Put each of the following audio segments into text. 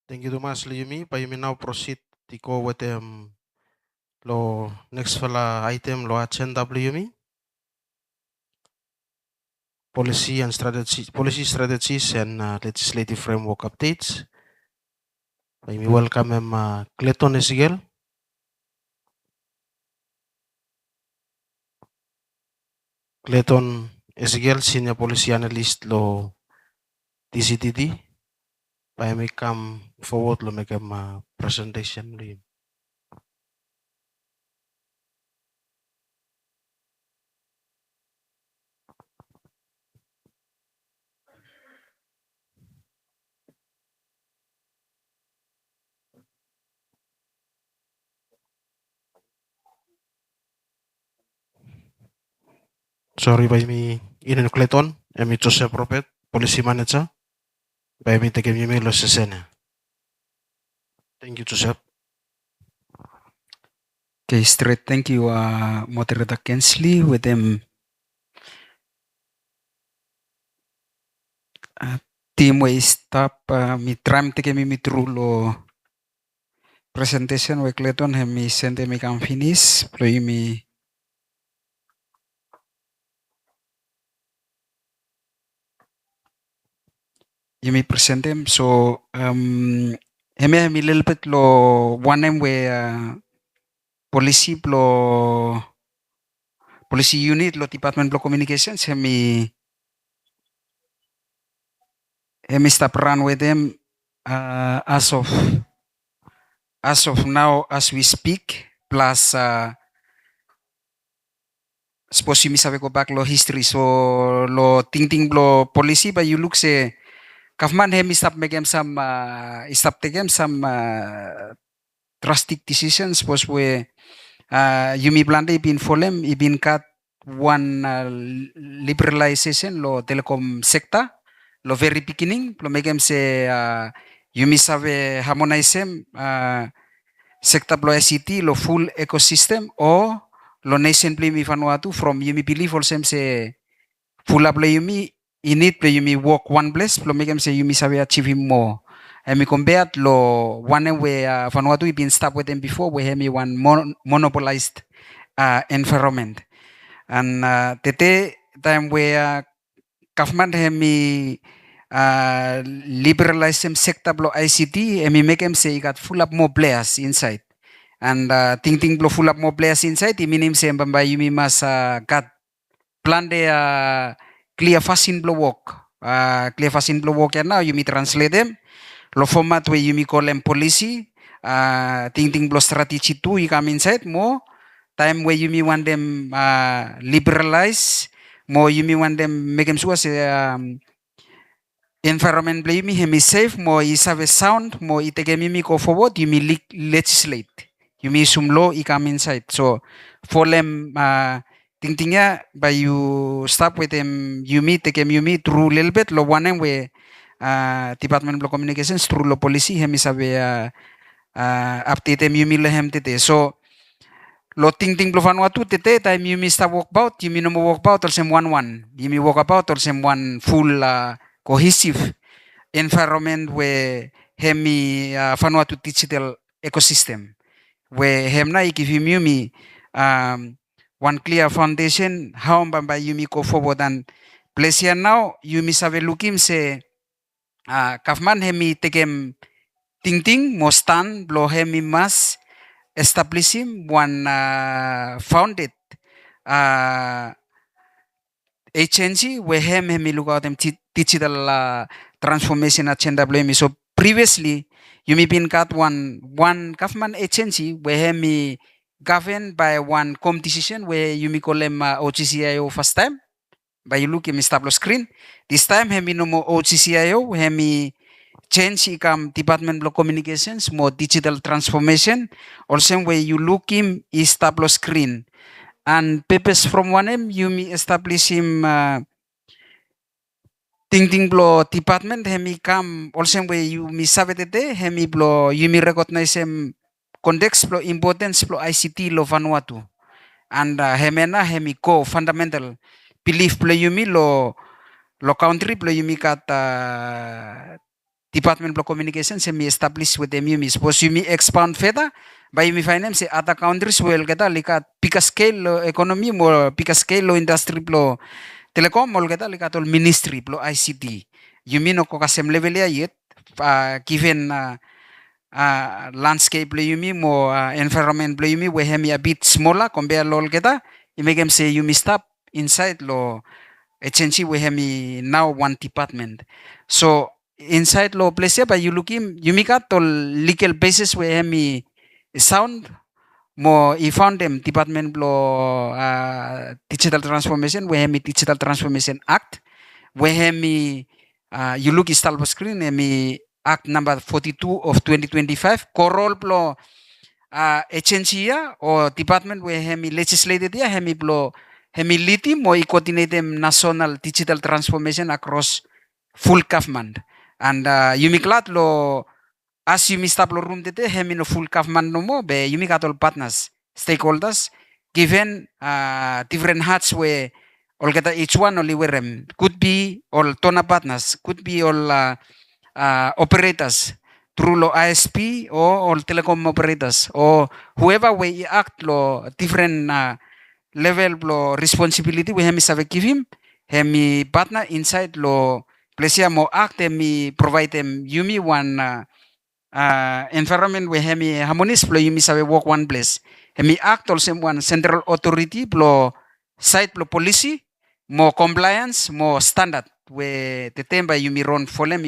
Thank you, Thomas Liyumi. Payumi now proceed to go with lo next fala item lo agenda Liyumi. Policy strategies and legislative framework updates. Payumi welcome Clayton Esigel. Clayton Esigel, senior policy analyst lo TCTD. Payumi come forward lo make presentation Liyumi. Sorry, Payumi Inen Clayton, Emi Joseph Robert, policy manager. Payumi take me lo sesena. Thank you, Joseph. Okay, straight. Thank you, Moderator Kensley. With them, team way stop. Me tram take me through lo presentation. We Clayton have me send me can finish. Play me. You me present them. So have me little bit lo one name where policy lo policy unit lo department lo communications have me stop run with them as of now as we speak, plus suppose you sabi go back lo history, so lo ting lo policy, but you look say government hemi stop making some stop taking some drastic decisions. Suppose we you me blande ibin folem ibin cut one liberalization lo telecom sector lo very beginning lo make them say you me sabe harmonize sector lo ICT lo full ecosystem o lo nation play mi Vanuatu from you me believe also say full up play me in it play me work one place lo make them say you me sabe achieve more. And we compare lo one way Vanuatu we been stuck with them before we have me one monopolized environment and tete time where government have me liberalize some sector lo ICT and we make them say got full up more players inside and ting lo full up more players inside it means say bamba you must got plan de clear facin blow work clear facin blow work and now you me translate them lo format where you me call them policy ting blow strategy too you come inside more time where you me want them liberalize more you me want them make them sure say environment play me hemi safe more is have a sound more it take me go forward you me legislate you me some law I come inside so for them tingnya by you stop with them you me take you me through little bit lo one way department of communications through lo policy hemi sabe update them you me lehem tete so lo ting lo Vanuatu tete time you me stop walk about you me no walk about or same one you me walk about or same one full cohesive environment where hemi Vanuatu digital ecosystem where hemna give you me one clear foundation how bamba you me go forward and place here now you me sabe looking say kafman hemi tekem ting mo stand blo hemi mas establishing one founded agency where hemi look out them digital transformation agenda blame so previously you may been got one government agency where hemi governed by one decision where you may call them OGCIO first time by you look at stable screen this time hemi no more OGCIO hemi change ikam department of communications more digital transformation also where you look him is stable screen and papers from one M you may establish him ting blo department hemi kam also way you mi sabetete hemi blo you mi recognize him context blo importance blo ICT lo Vanuatu and hemena hemi ko fundamental belief blo you mi lo country blo you mi kat department of communication se mi establish with them yumi suppose yumi expand further by yumi finance se other countries well kita likat pika scale lo economy mo pika scale lo industry lo telecom mo kita likat ol ministry lo ICT yumi no ko kasem level ya yet given landscape lo yumi mo environment lo yumi we hemi a bit smaller compare lo kita imegem se yumi stop inside lo agency we hemi now one department so inside lo place ba you looking yumika to legal basis we hemi sound mo I found them department lo digital transformation we hemi digital transformation act we hemi you look istal screen hemi act number 42 of 2025 korol plo agency ya o department we hemi legislated ya hemi plo hemi liti mo I coordinate them national digital transformation across full government and yumiklat lo as yumi stop lo room tete hemi no full government no mo be yumi katol partners stakeholders given different hats we all kata each one only werem could be all tona partners could be all operators through lo ISP or all telecom operators or whoever we act lo different level lo responsibility we hemi save give him hemi partner inside lo plesia mo act hemi provide them yumi one environment we hemi harmonious lo yumi save work one place hemi act also one central authority lo site lo policy mo compliance mo standard we the temba yumi run for them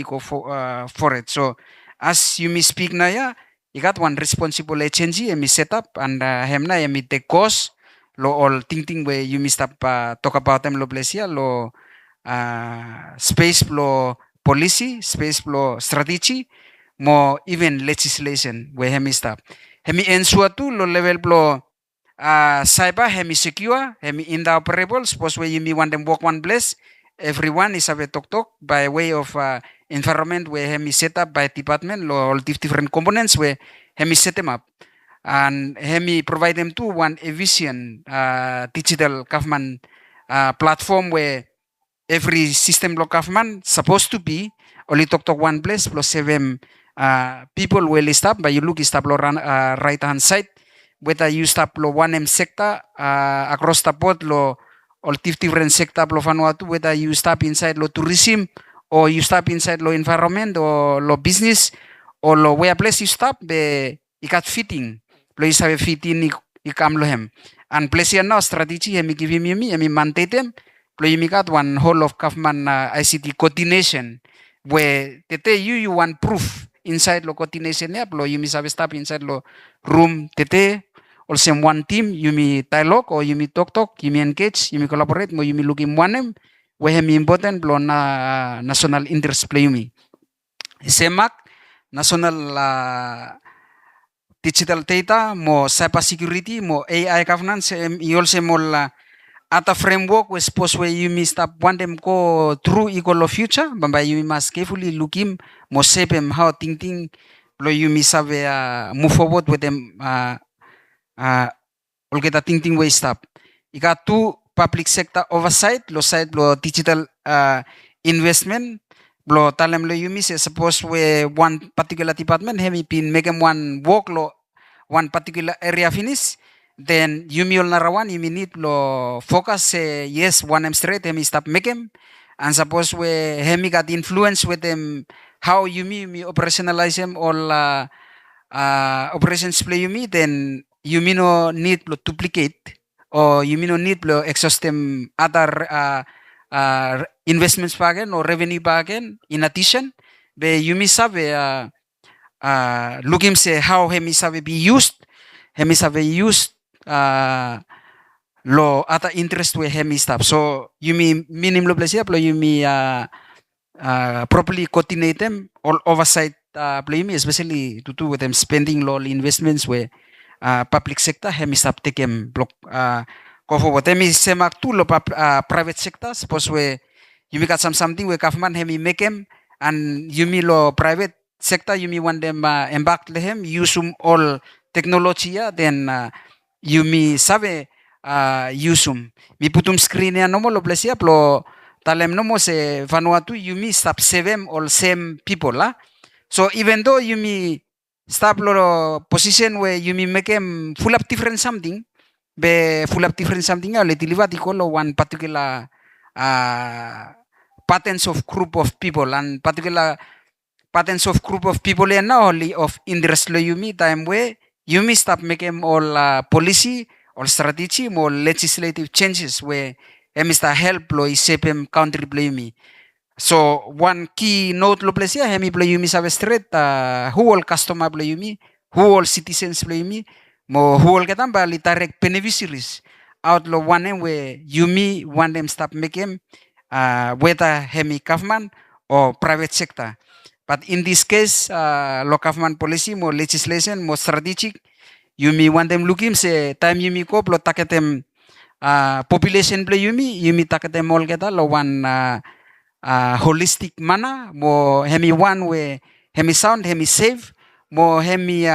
for it so as yumi speak na ya you got one responsible agency hemi set up and hemna hemi take course lo all ting we you missed up talk about them lo plesia lo space lo policy space lo strategy mo even legislation we hemi stop hemi ensure tu lo level lo cyber hemi secure hemi interoperable suppose we you want them work one place everyone is have a talk by way of environment we hemi set up by department lo all different components we hemi set them up and hemi provide them to one efficient digital government platform where every system lo government supposed to be only talk one place plus 7 people will stop by you look stop lo right hand side whether you stop lo 1M sector across the board lo all different sector lo Vanuatu whether you stop inside lo tourism or you stop inside lo environment or lo business or lo where place you stop be ikat fitting lo isabe fitting ikam lo hem and place ya now strategy hemi give hemi hemi maintain them lo yumi kat one whole of government ICT coordination where tete you want proof inside lo coordination ya lo yumi sabe stop inside lo room tete also one team yumi dialogue or yumi talk yumi engage yumi collaborate mo yumi looking one we hemi important lo na national interest play yumi semak national digital data mo cyber security mo AI governance also mo ata framework we suppose we you stop want them go through equal future bamba you must carefully look him mo shape him how thinking lo you have move forward with them all get a thinking way stop ika two public sector oversight lo side lo digital investment lo talem lo yumi se suppose we one particular department hemi pin make them one work lo one particular area finish then yumi ol narawan yumi need lo focus yes one M straight hemi stop make them and suppose we hemi got influence with them how yumi operationalize them all operations play yumi then yumi no need lo duplicate or yumi no need lo exhaust them other investments bagen or revenue bagen in addition be yumi sabe look him say how hemi sabe be used hemi sabe used lo ata interest we hemi stop so yumi minim lo place lo yumi properly coordinate them all oversight play yumi especially to do with them spending law investments we public sector hemi stop take them block kofo hemi semak tu lo private sector suppose we yumi got something we government hemi make them and yumi lo private sector yumi want them embark lehem use all technology ya then yumi sabe use mi putum screen ya no mo lo plesia plo talem no mo se Vanuatu yumi stop seven all same people la So even though you may stop lo position where you may make him full up different something, be full up different something ya letiliva lo one particular patterns of group of people and particular patterns of group of people and now only of interest lo yumi time where you may stop making all policy or strategy or legislative changes where emista help lo shape country lo yumi. So one key note lo plesia hemi play yumi sa straight who all customer play yumi, who all citizens play yumi, mo who all ketam ba li direct beneficiaries out lo one em where yumi one them stop make him whether hemi government or private sector. But in this case, lo government policy mo legislation mo strategic yumi want them look him say time yumi ko lo taketem population play yumi taketem all keta lo one holistic manner mo hemi one way hemi sound hemi safe mo hemi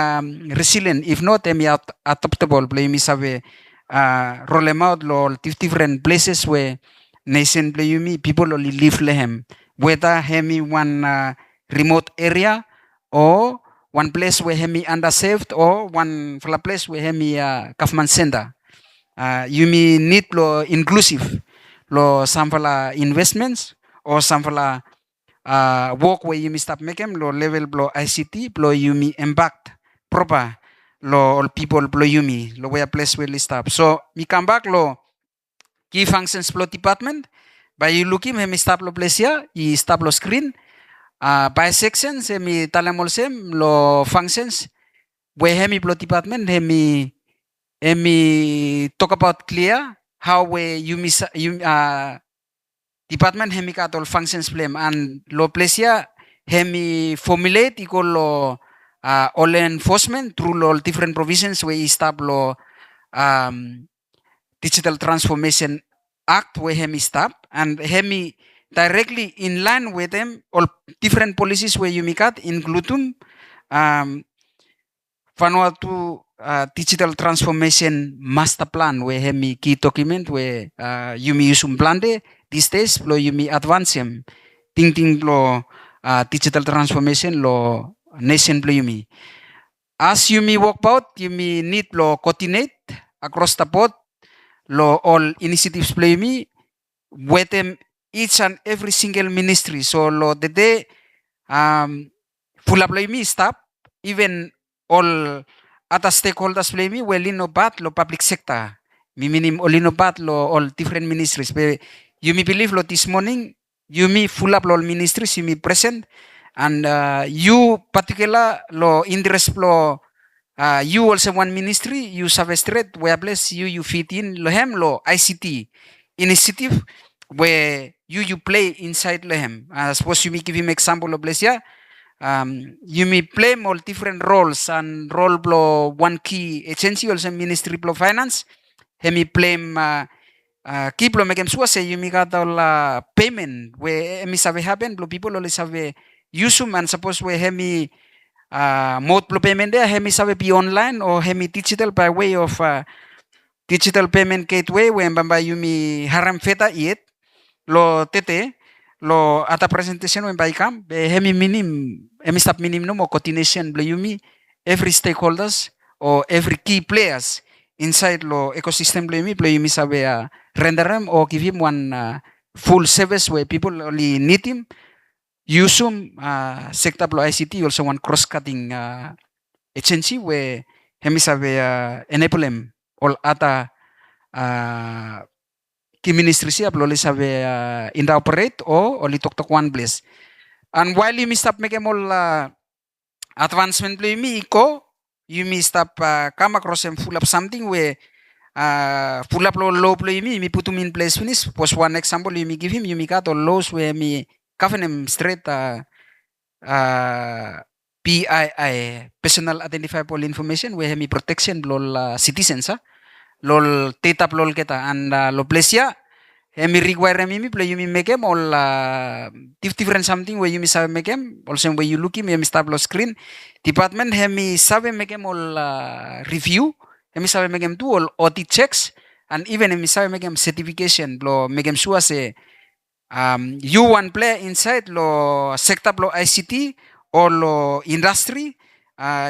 resilient if not hemi adaptable play mi sabe roll them out lo different places where nation play yumi people only live lehem whether hemi one remote area or one place where hemi underserved or one place where hemi government center yumi need lo inclusive lo samfala investments or samfala work where you stop making lo level blo ICT blo yumi impact proper lo all people blo yumi lo where place will stop. So we come back lo key functions blo department by you looking me stop lo place ya I stop lo screen by sections mi talamol sem lo functions where hemi blo department hemi talk about clear how where you department hemi katol functions blame and lo plesia hemi formulate equal lo all enforcement through all different provisions we stop lo digital transformation act where hemi stop and hemi directly in line with them all different policies where you make out including Vanuatu digital transformation master plan where hemi key document where yumi usum plande these days lo yumi advance ting lo digital transformation lo nation lo yumi. As yumi walk out yumi need lo coordinate across the board lo all initiatives lo yumi with them each and every single ministry. So lo the day full up lo yumi stop even all other stakeholders play me well no bat lo public sector minim olino bat lo all different ministries but you me believe lo this morning you me full up lo all ministries you me present and you particular lo interest lo you also one ministry you serve straight where bless you fit in lo hem lo ICT initiative where you play inside lo hem suppose you me give him example lo bless ya you may play all different roles and role blow one key agency also ministry blow finance hemi play key blow make sure say you may got all payment where hemi sabe happen blow people only sabe use and suppose where hemi mode blow payment there hemi sabe be online or hemi digital by way of digital payment gateway when bamba you may haram feta yet lo tete lo ata presentation when baikam be hemi stop minim no mo coordination blo yumi every stakeholders or every key players inside lo ecosystem blo yumi sabe render them or give him one full service where people only need him use him sector blo ICT also one cross cutting agency where hemi sabe enable him all ata ki ministry siya lo sabe interoperate o only tok one place. And while you stop making all advancement play me ko you stop come across and full up something where full up low play me put him in place finish was one example you give him you got all laws where me cover him straight PII personal identifiable information where me protection lol citizens lol data lol kita and lo plesia hemi require me play you make him all different something where you sabe make him also where you look him stop lo screen department hemi sabe make him all review hemi sabe make him do all audit checks and even hemi sabe make him certification lo make him sure say you one player inside lo sector lo ICT all industry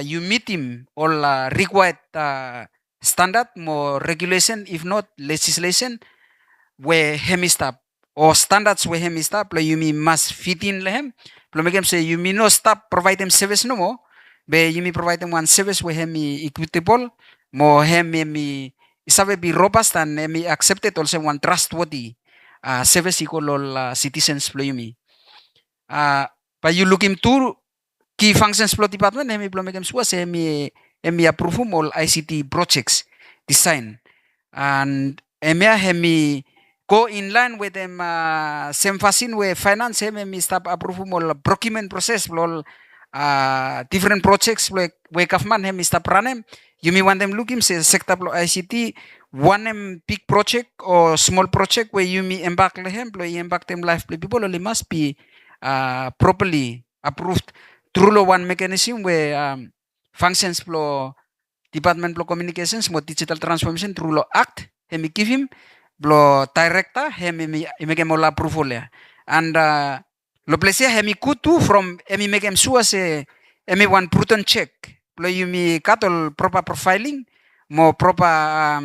you meet him all required standard more regulation if not legislation where hemistap or standards where hemistap lo you must fit in lehem lo megem say you no stop provide them service no more be you provide them one service where hemi equitable mo hemi isabe be robust and hemi accepted also one trustworthy service equal all citizens lo you by you looking to key functions flow department hemi lo megem suas hemi approve all ICT projects design and hemi go in line with them same fasin we finance hemi stop approve all procurement process all different projects we government hemi stop run you want them looking say sector ICT one big project or small project where you embark lehem embark them life people only must be properly approved through one mechanism where functions flow department of communications mo digital transformation through lo act hemi give him lo director hemi make mo la approval ya and lo place hemi kutu from hemi make him sure say hemi one prudent check lo yumi katol proper profiling mo proper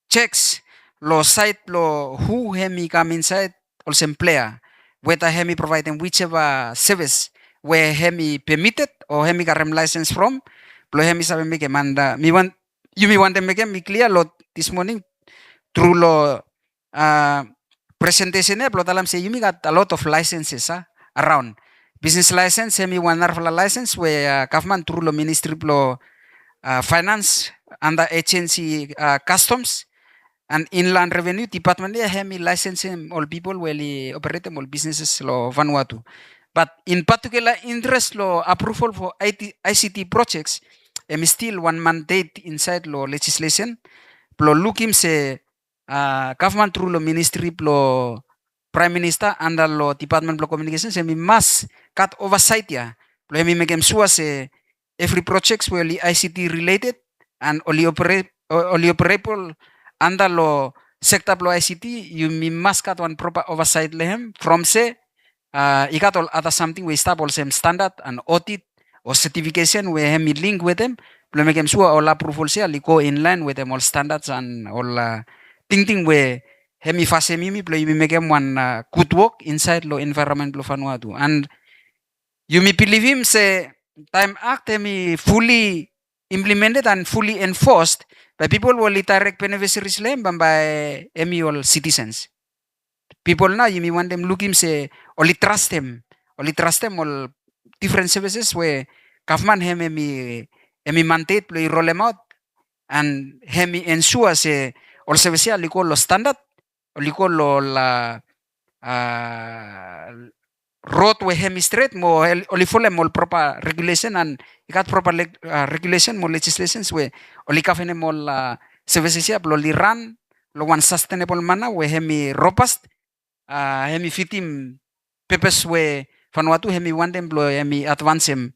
checks lo site lo who hemi come inside also employer whether hemi provide them whichever service where hemi permitted or hemi got license from lo hemi sabe make manda me want you me want them make me clear lo this morning through lo presentation lo dalam say you me got a lot of licenses around business license hemi one license where government through lo ministry lo finance under agency customs and inland revenue department hemi licensing all people will operate all businesses lo Vanuatu. But in particular interest lo approval for ICT projects still one mandate inside lo legislation lo looking say government through lo ministry lo prime minister under lo department of communications must cut oversight ya lo make sure say every projects will ICT related and only operable under lo sector lo ICT you must cut one proper oversight lehem from say ikat all other something we stop all same standard and audit or certification we have link with them lo make sure all approval say go in line with them all standards and all thing we hemi fase mimi plo you make one good work inside lo environment lo Vanuatu and you may believe him say time act hemi fully implemented and fully enforced by people will direct beneficiaries lem by hemi all citizens people now you may want them look him say only trust them all different services where government hemi mandate play roll them out and hemi ensure say all services ali ko lo standard ali ko lo la road we hemi straight mo only follow mo proper regulation and ikat proper regulation mo legislations we only kafene mo services ya lo li run lo one sustainable manner we hemi robust hemi fitim purpose we Vanuatu hemi want them blow hemi advance him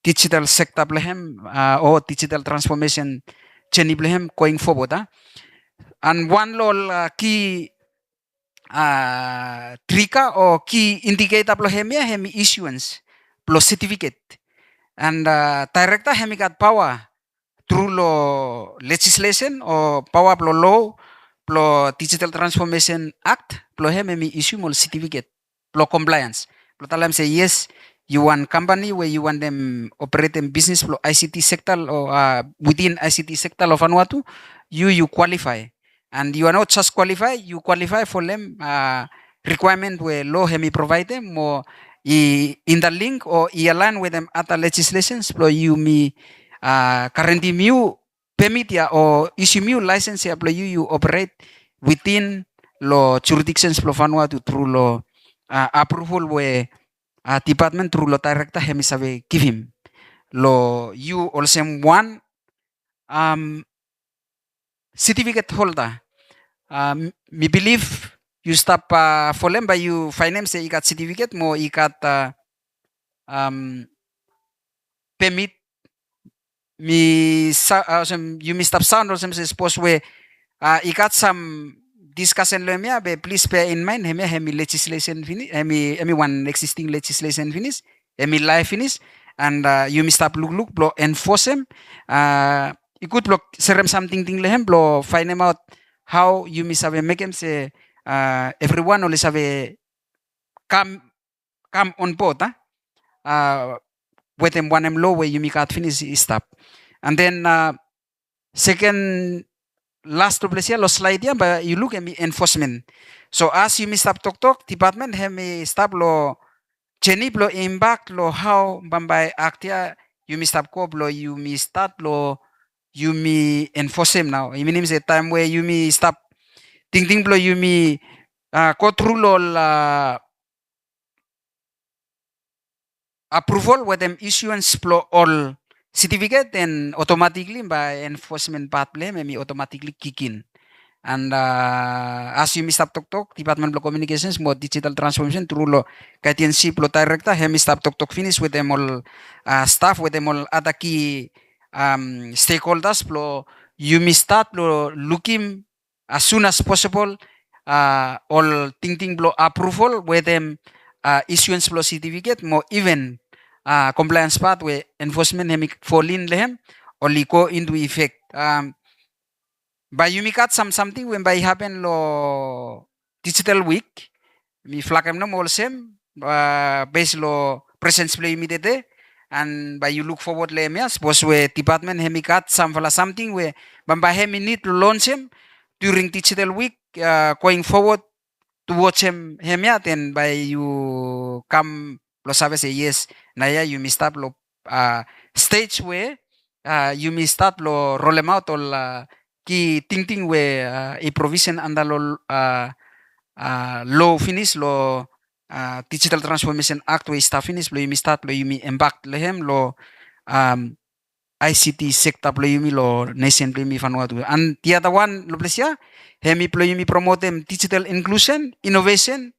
digital sector blehem or digital transformation journey blehem going forward and one lol key trika or key indicator hemi issuance plus certificate and director hemi got power through law legislation or power law plo digital transformation act plo hemi issue mol certificate plo compliance plo talam say yes you want company where you want them operate in business plo ICT sector or within ICT sector of Vanuatu you qualify and you are not just qualify you qualify for them requirement where law hemi provide them or in the link or align with them other legislations plo you me currently mu permit ya or issue mu license ya you operate within lo jurisdictions lo Vanuatu through lo approval we department through lo director hemi sabe give him lo you also one certificate holder me believe you stop for them by you finance ikat certificate mo ikat permit you may stop sound or some suppose we ikat some discussion lo mia be please bear in mind hemi legislation finish hemi one existing legislation finish hemi live finish and you must stop look blo enforce him ikut blo serem something thing lehem blo find him out how you must have make him say everyone only have come on board with them one law where you make out finish stop and then second last to place lo slide ya but you look at me enforcement so as you mi stop tok department he mi stop lo chenip lo impact lo how bambay actia you mi stop ko lo you mi start lo you mi enforce him now it means a time where you mi stop ting lo you mi go through lo la approval with them issuance lo all certificate then automatically by enforcement part blame me automatically kick in. And as you stop tok Department of Communications mo digital transformation through lo kahit ship lo directa hemi stop tok finish with them all staff with them all other key stakeholders lo you start lo looking as soon as possible all ting lo approval with them issuance lo certificate mo even compliance pathway enforcement hemi fall in lehem or go into effect by you cut something when by happen lo digital week mi flakam no all same base lo presence play immediate and by you look forward le me suppose we department hemi cut something we by hemi need to launch him during digital week going forward to watch him then by you come lo sabe say yes naya you mi start lo stage where you mi start lo roll em out all ki ting we a provision anda lo law finish lo digital transformation act we staff finish lo you mi start lo you mi embark lehem lo ICT sector lo you mi lo nation lo mi Vanuatu and the other one lo plesia hemi lo you mi promote them digital inclusion innovation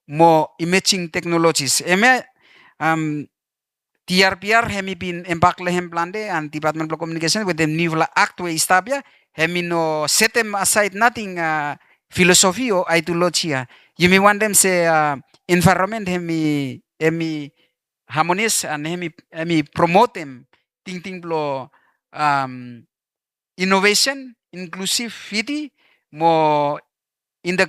mo emerging technologies eme TRPR hemi bin embark lehem plande and Department of Communication with the new act we established hemi no set them aside nothing philosophy or ideology you may want them say environment hemi harmonious and hemi promote them ting blo innovation inclusivity mo in the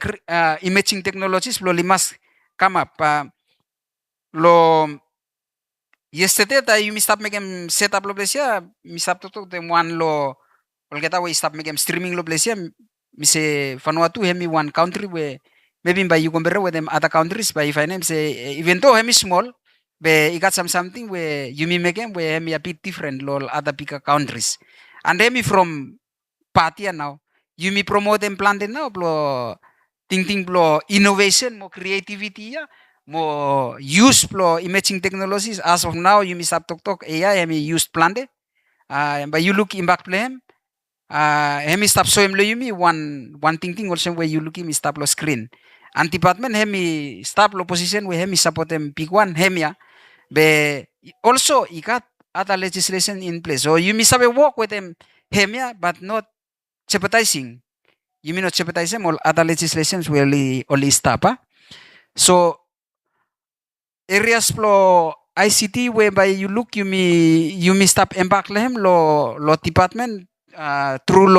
emerging technologies blo limas come up lo yesterday you mi stop making setup lo plesia mi stop to the one lo olgeta we stop making streaming lo plesia mi se Vanuatu hemi one country where maybe by you compare with them other countries by if I name say even though hemi small but you got something where you mi make where hemi a bit different lo other bigger countries and hemi from Patia now you mi promote them plan now blo ting blo innovation mo creativity ya mo use blo emerging technologies as of now you mi stop tok AI hemi used plan but you look in back plan hemi stop so hemi you mi one ting also where you look hemi stop lo screen and department hemi stop lo position where hemi support them big one hemi be also ikat other legislation in place so you mi sabe work with them hemi but not jeopardizing you mean not jeopardizing all other legislations will only stop so areas lo ICT whereby you look you mi stop embark lehem lo department through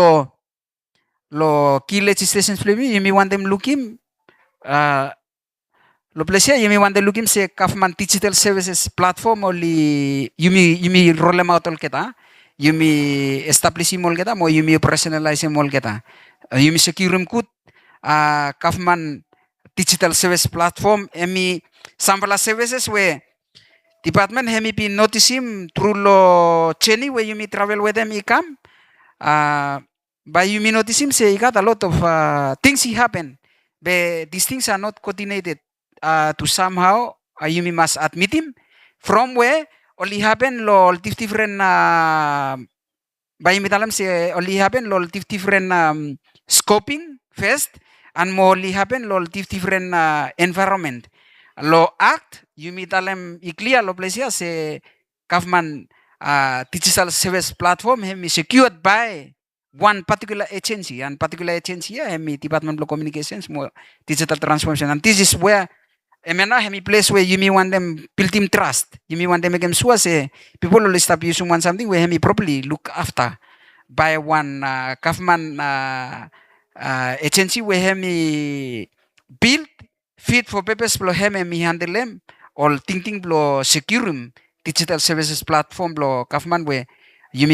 lo key legislations you mi want them looking lo plesia you mi want them looking say government digital services platform only you mi roll them out all kita you mi establish all kita mo you mi operationalize all kita you mi secure kut government digital service platform emi sampala services where department hemi been notice him through lo cheni where you mi travel with them come by you mi notice him say he got a lot of things he happen but these things are not coordinated to somehow you mi must admit him from where only happen lo different by mitalam say only happen lo different scoping first and more only happen lo different environment lo act you mitalam clear lo plesia say government digital service platform hemi secured by one particular agency, and particular agency hemi Department of Communications mo digital transformation, and this is where emena hemi place where you may want them build him trust, you may want them make them sure say people will stop using one something where hemi properly look after by one government agency where hemi build fit for purpose blo hemi handle them all thinking blo secure digital services platform blo government where you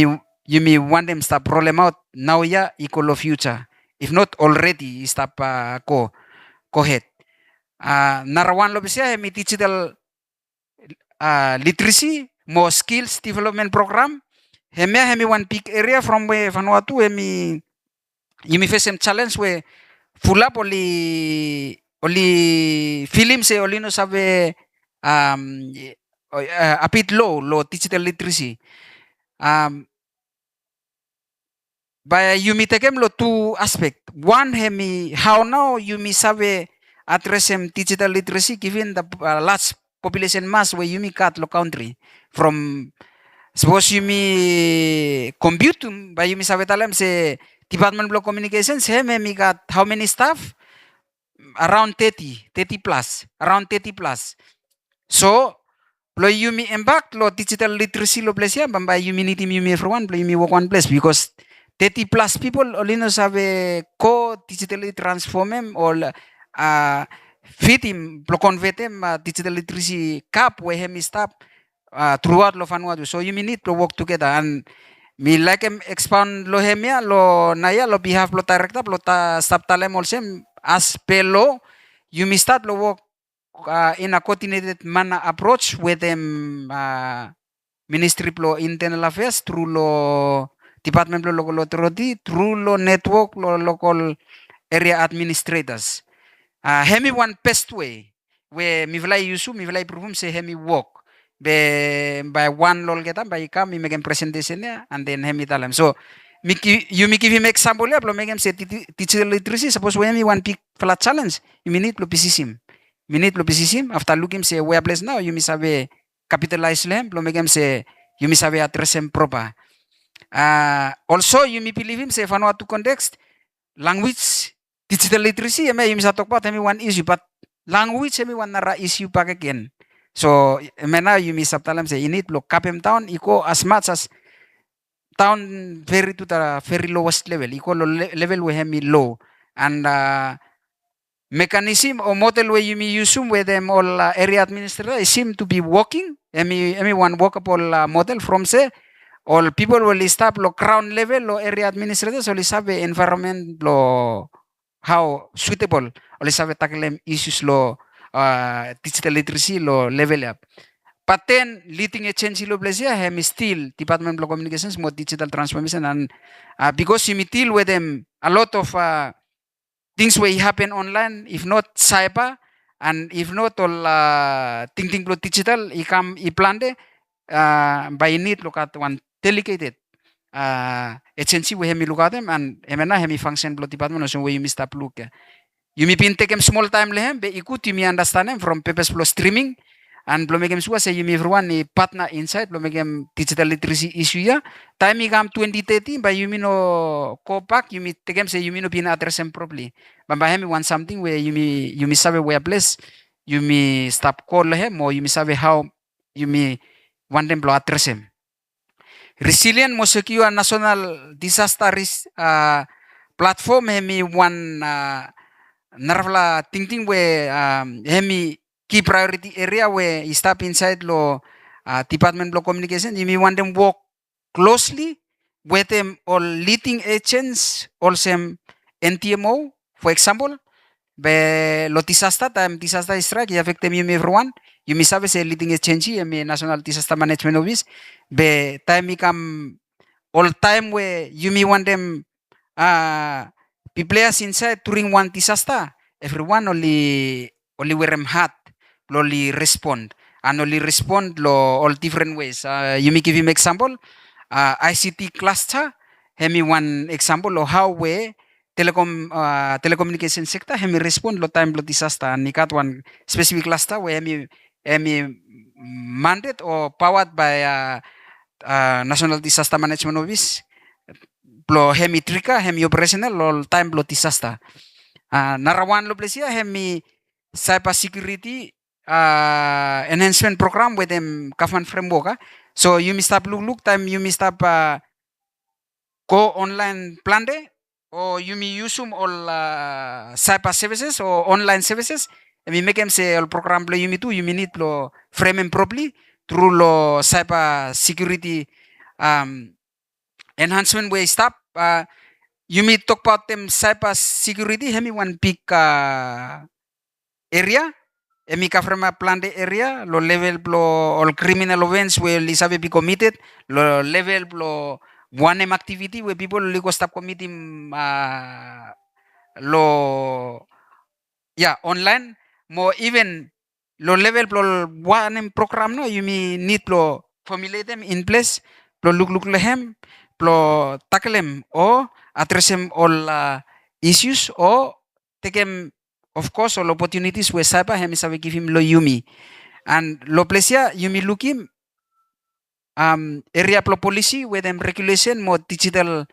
may want them stop roll them out now equal of future. If not already stop go ahead. Narawan lo bisa hemi digital literacy more skills development program. Hemi one big area from where Vanuatu hemi you face some challenge where full up only film se only no sabe a bit low digital literacy. By you mi tekem lo two aspect. One hemi how now you mi sabe address him digital literacy given the large population mass where you mi cut lo country from suppose you mi compute by you mi sabe talem se Department of Communications hemi got how many staff around 30 plus around 30 plus. So lo you mi embark lo digital literacy lo place ya bamba you mi need you mi everyone lo you mi work one place because 30 plus people only no sabe co digitally transform him or fit him lo convert him digital literacy cap where him stop throughout lo Vanuatu. So you need to work together and me like him expand lo hemia lo naya lo behalf lo director lo ta stop talem also as pelo you may start lo work in a coordinated manner approach with them Ministry lo Internal Affairs through lo Department of Local Authority through lo network lo local area administrators. Hemi one best way where mi vilai yusu mi vilai perform say hemi work by one lol kita by kam mi make presentation ya and then hemi talam. So you mi give him example ya lo make him say digital literacy suppose when mi one big flat challenge you need lo pisisim. You need lo pisisim after looking say where place now you mi sabe capitalize lem lo make him say you mi sabe address him proper. Also, you may believe him say Vanuatu context, language, digital literacy, you may talk about one issue, but language one nara issue back again. So, now you may subtalam say you need to cap him down, equal as much as down very to the very lowest level, equal level where him low. And mechanism or model where you may use where them all area administrators seem to be working. One workable model from say all people will stop lo ground level lo area administrators will sabe environment lo how suitable will sabe tackle issues lo digital literacy lo level up. But then leading a change lo place hem still Department of Communications more digital transformation and because you deal with them a lot of things will happen online if not cyber and if not all thinking lo digital i planned by need look at one delegated agency we hemi look at them and emena hemi function blo department so we must up look you mi pin take small time lehem be ikut you mi understand them from papers blo streaming and blo megem suwa say you mi everyone ni partner inside blo megem digital literacy issue ya time mi gam 2030 by you mi no go back you mi take say you mi no pin address them properly but by hemi want something where you mi sabe where place you mi stop call lehem or you mi sabe how you mi want them blo address them. Resilient mo secure national disaster risk platform hemi one narvala thinking where hemi key priority area where you step inside lo Department of Communication you want them work closely with them all leading agents also NTMO for example be lo disaster strike ya affect them everyone you may sabe say leading agency me National Disaster Management Office be time come all time where you may want them be players inside during one disaster everyone only wear them hat only respond and only respond lo all different ways you may give him example ICT cluster hemi one example of how we telecommunication sector hemi respond lo time lo disaster and nikat one specific cluster where hemi mandate or powered by National Disaster Management Office plo hemi trika hemi operational lol time plo tisasta. Narawan lo plesia hemi cyber security enhancement program with them government framework. So you must stop look time you must stop go online plan de or you may use all cyber services or online services. And we make them say all program plo you may need plo frame them properly through lo cyber security enhancement way stop. You may talk about them cyber security. Hemi one big area. Emi ka from a planned area. Lo level blo all criminal events where lisabe be committed. Lo level blo one activity where people ligo stop committing lo online mo even lo level blo one program no you may need lo formulate them in place lo look lehem lo tackle them or address them all issues or take them of course all opportunities where cyber hem is give him lo yumi and lo plesia yumi look him area plo policy with them regulation mo digital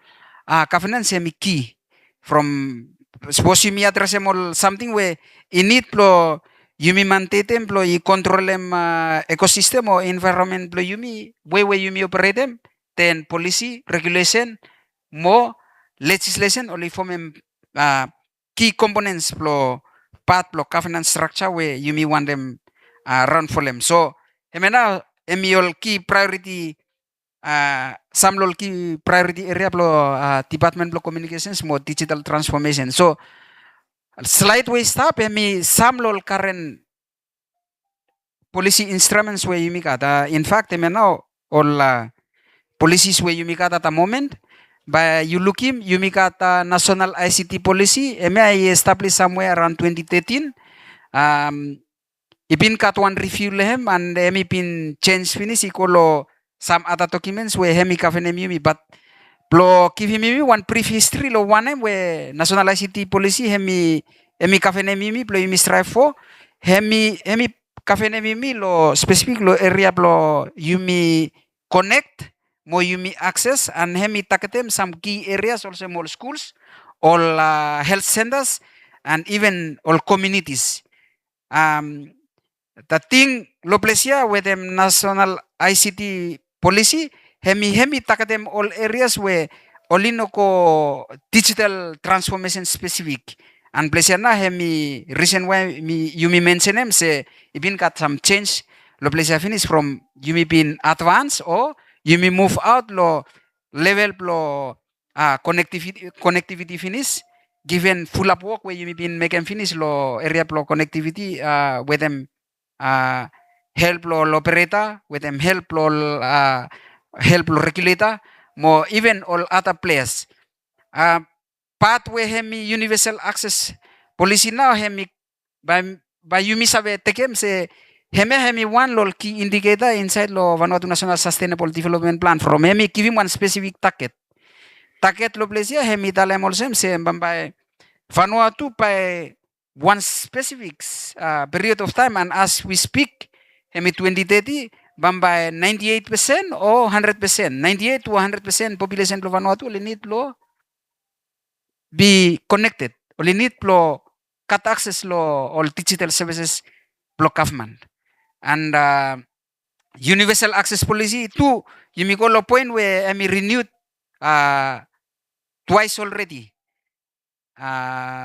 governance semi key from suppose you me address them all something where in it plo yumi maintain plo y control them ecosystem or environment plo yumi way yumi operate them then policy regulation mo legislation only form key components plo part plo governance structure where you may want them run for them. So hemena emiol key priority samlol key priority area plo department plo communications mo digital transformation. So slide way stop emi samlol current policy instruments where you kata in fact hemena all policies where you at the moment. By you look him, you at national ICT policy. I established somewhere around 2013. Ipin kat one review lehem and pin change finish ikolo some other documents where hemi kafenem yumi but plo give him one brief history lo one where national ICT policy hemi kafenem yumi plo yumi strive for hemi kafenem yumi lo specific lo area plo yumi connect mo yumi access and hemi taketem some key areas also all schools all health centers and even all communities the thing lo plesia with them national ICT policy hemi taketem all areas where olino ko digital transformation specific and plesia na hemi reason why you mention them say even got some change lo plesia finish from you been advanced or you may move out lo level lo connectivity finish given full up work where you may been make them finish lo area lo connectivity with them help lo operator with them help lo regulator mo even all other players pathway hemi universal access policy now hemi by you sabe tekem se hemi one lol key indicator inside lo Vanuatu National Sustainable Development Plan from hemi give him one specific target lo plesia hemi talem olsem se bambay Vanuatu by one specific period of time and as we speak hemi 2030 bambay 98% or 100% 98 to 100% population lo Vanuatu need lo be connected only need lo cut access lo all digital services lo government and universal access policy too you may go lo point where I renewed twice already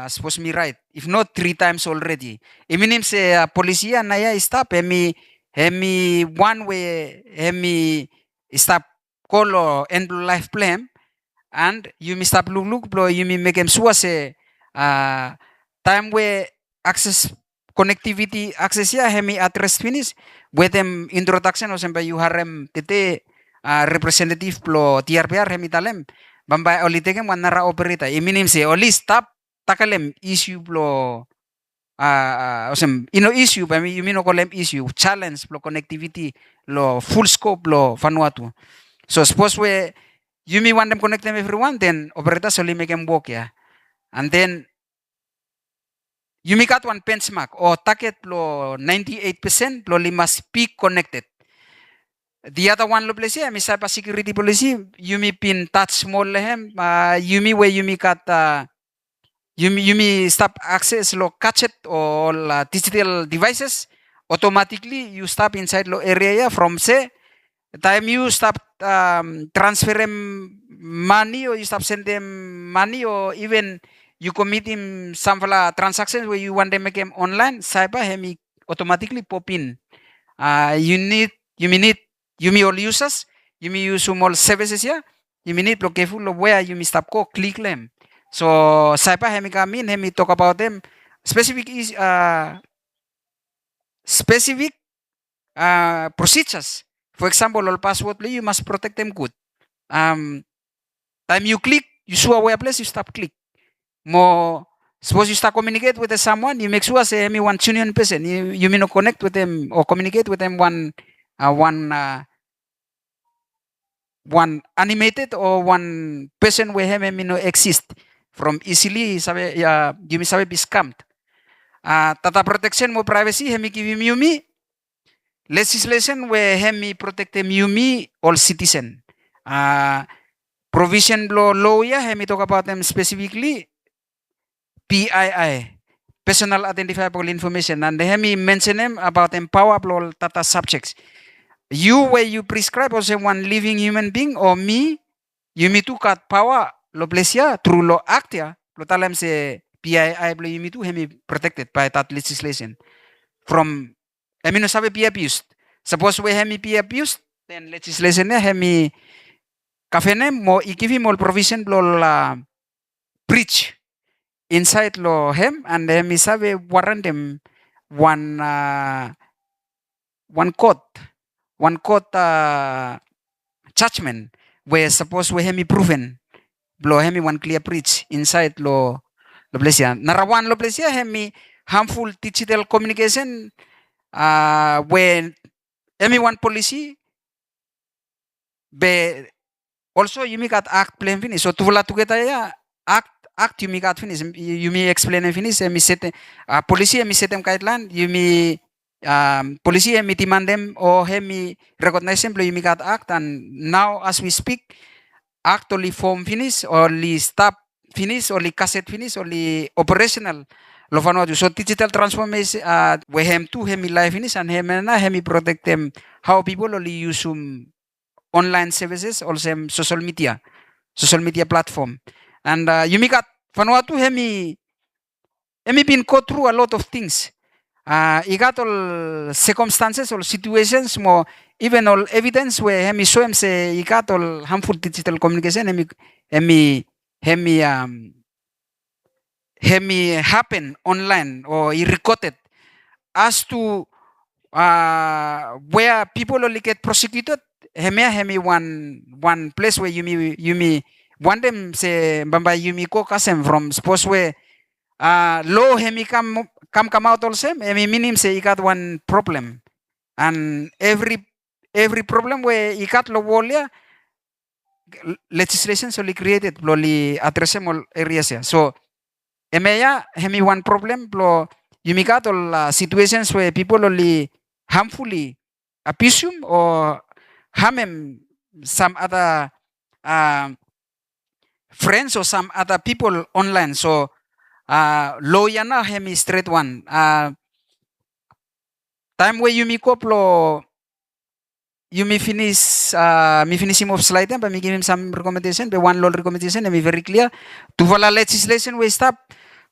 suppose me right if not 3 times already iminim se policy na ya stop hemi one way hemi stop kolo end life plan and you may stop look blo you may make them sure say time where access connectivity access ya hemi address finish with them introduction o semba you harem tete representative blo TRPR hemi talem bambay oli teke manara operator iminim se oli stop takalem issue blo osem ino issue ba you mean kolem issue challenge blo connectivity lo full scope lo Vanuatu so suppose we you may want them connect them everyone then operators only make them work yeah and then you may got one benchmark or target lo 98% lo must be connected The other one lo place hemi cyber security policy yumi pin touch small lehem yumi where yumi kat yumi stop access lo gadget or digital devices automatically you stop inside lo area from say time you stop transfer them money or you stop send them money or even you commit him some transactions where you want them make them online cyber hemi automatically pop in you need you may all users you may use all services here you may need lo careful lo where you may stop ko click them so cyber hemi come in hemi talk about them specific is specific procedures for example all password you must protect them good time you click you show away a place you stop click more suppose you start communicate with someone you make sure say me one genuine person you may not connect with them or communicate with them one animated or one person where him may no exist from easily sabe you may sabe be scammed tata protection mo privacy hemi give you me legislation where hemi protect them you me all citizen provision law ya hemi talk about them specifically PII, personal identifiable information, and they me mention them about empower tata subjects. You where you prescribe also one living human being or me, you me to cut power lo plesia through lo act ya, lo talam se PII blo you me to hemi protected by that legislation from no sabe be abused. Suppose we hemi be abused, then legislation ya hemi kafene mo ikivi mo provision blo la breach inside lo hem and mi sabe warrant them one one code judgment where suppose we hemi proven blo hemi one clear breach inside lo plesia narawan lo plesia hemi harmful digital communication when hemi one policy be also you make act plan finish so tuvula tugeta ya act you make finish you may explain and finish mi set policy mi set guideline you may policy mi demand them or hemi recognize them you make act and now as we speak act only form finish only stop finish only cassette finish only operational lo fano so digital transformation we hem to hemi live finish and hemi protect them how people only use online services also social media platform and you make Vanuatu hemi been go through a lot of things. You got all circumstances or situations more even all evidence where hemi show him say you got all harmful digital communication hemi happen online or he recorded as to where people only get prosecuted hemi one place where you me one them say bamba you me ko kasem from suppose where law hemi come out also hemi minim say you got one problem and every problem where you got law wall legislation solely created loli addressable areas ya so emeya hemi one problem blo you got all situations where people only harmfully abuse him or harm him some other friends or some other people online so law yana hemi straight one time where you me koplo you me finish me finish him of slide but me give him some recommendation the one law recommendation and me very clear to follow legislation we stop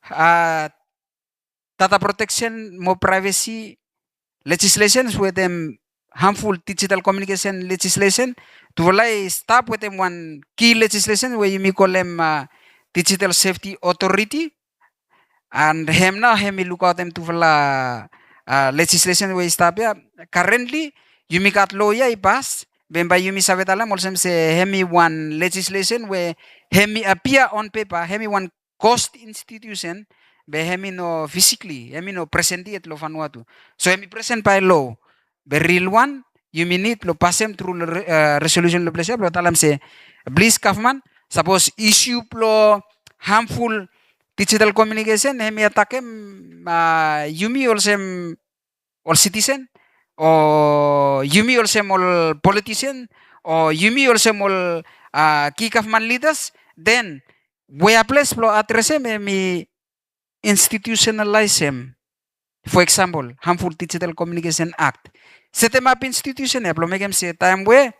data protection more privacy legislations with them harmful digital communication legislation to follow stop with them one key legislation where you me call them digital safety authority and him now him look out them to follow legislation where stop ya currently you me got law ya pass Bemba you me sabe talam also say hemi one legislation where hemi appear on paper hemi one cost institution be hemi no physically hemi no present it lo Vanuatu so hemi present by law the real one you me need lo pass him through resolution lo pleasure lo talam say please government suppose issue lo harmful digital communication hemi attack him you me also all citizen or yumi also mol politician or yumi also mol key government leaders, then we place plo address mi institutionalize him. For example, harmful digital communication act. Setting up institution plo make him say time where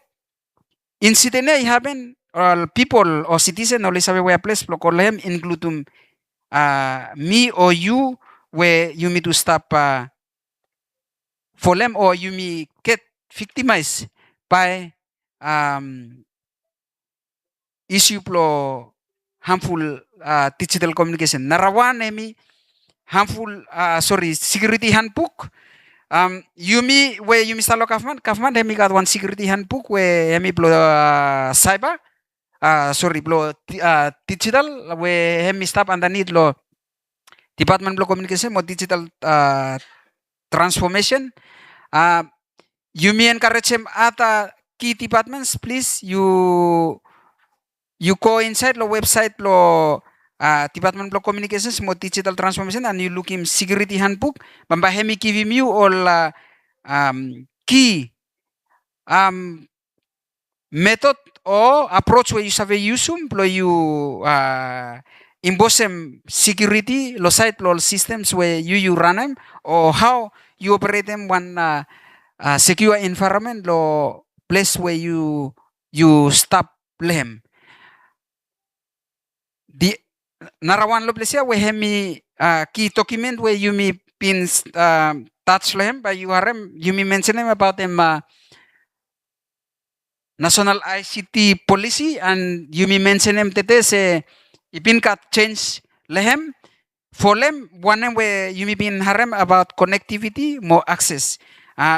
incident happen or people or citizen or sabi we place plo call him include me or you where you need to stop for them or you may get victimized by um, issue plo harmful digital communication. Narawan emi harmful security handbook. Yumi we yumi salo kafman hemi got one security handbook we hemi plo cyber plo digital we hemi stop underneath lo department plo communication mo digital transformation. You may encourage him at key departments, please. You go inside the website lo department of communications mo digital transformation and you look him security handbook. Bamba hemi give him you all key method or approach where you have use lo you impose security lo site lo systems where you run them or how you operate them one secure environment lo place where you stop them. The narawan lo place where hemi key document where you may pin touch them by you may mention them about them national ICT policy and you may mention them tete se ipin kat change lehem for them one where you may pin harem about connectivity more access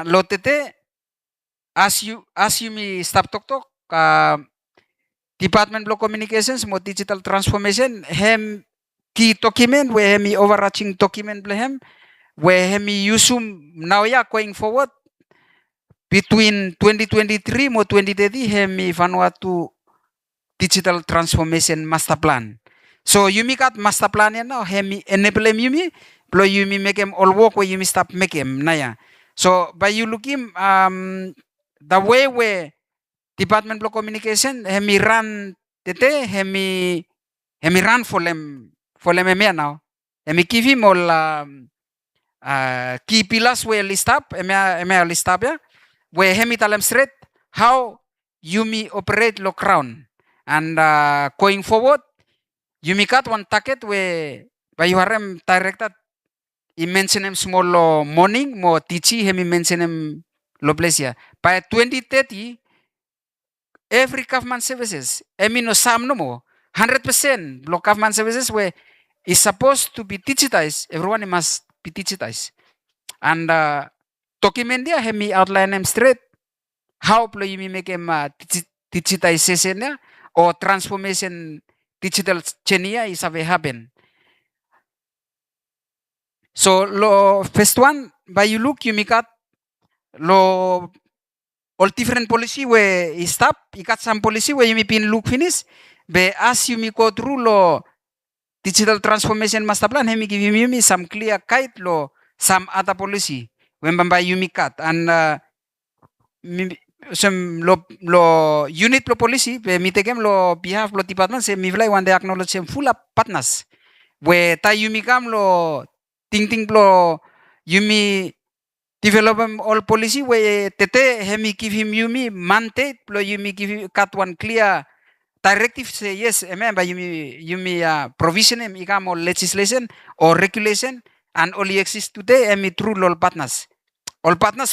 lo tete as you may stop talk department of communications mo digital transformation hem key document where hemi overarching document blehem where hemi usum now ya going forward between 2023 mo 2030 hemi Vanuatu digital transformation master plan. So yumi kat master plan yan now hemi enable yumi blow yumi make him all work where yumi stop make him naya. So by you looking the way where department of communication hemi run tete hemi run for them now hemi give him all key pillars where list up eme list up ya where hemi tell them straight how you may operate lo crown and going forward you may cut one target where by you harem directed I mention him small lo morning mo tichi hemi mention him lo place ya by 2030 every government services no sam no more 100% block government services where is supposed to be digitized everyone must be digitized and document dia hemi outline them straight how plo you make him digitization ya or transformation digital chenia is have happen. So lo first one by you look you make out lo all different policy where is stop you got some policy where you may pin look finish but as you may go through lo digital transformation master plan hemi give you some clear guide lo some other policy when by you may cut and some lo unit lo policy be mi tegem lo behalf lo department se mi vlay one day acknowledge sem full up partners where ta you mi kam lo ting lo you mi develop all policy where tete hemi give him yumi mandate lo yumi give cut one clear directive say yes remember yumi provision him ikam all legislation or regulation and only exist today hemi through all partners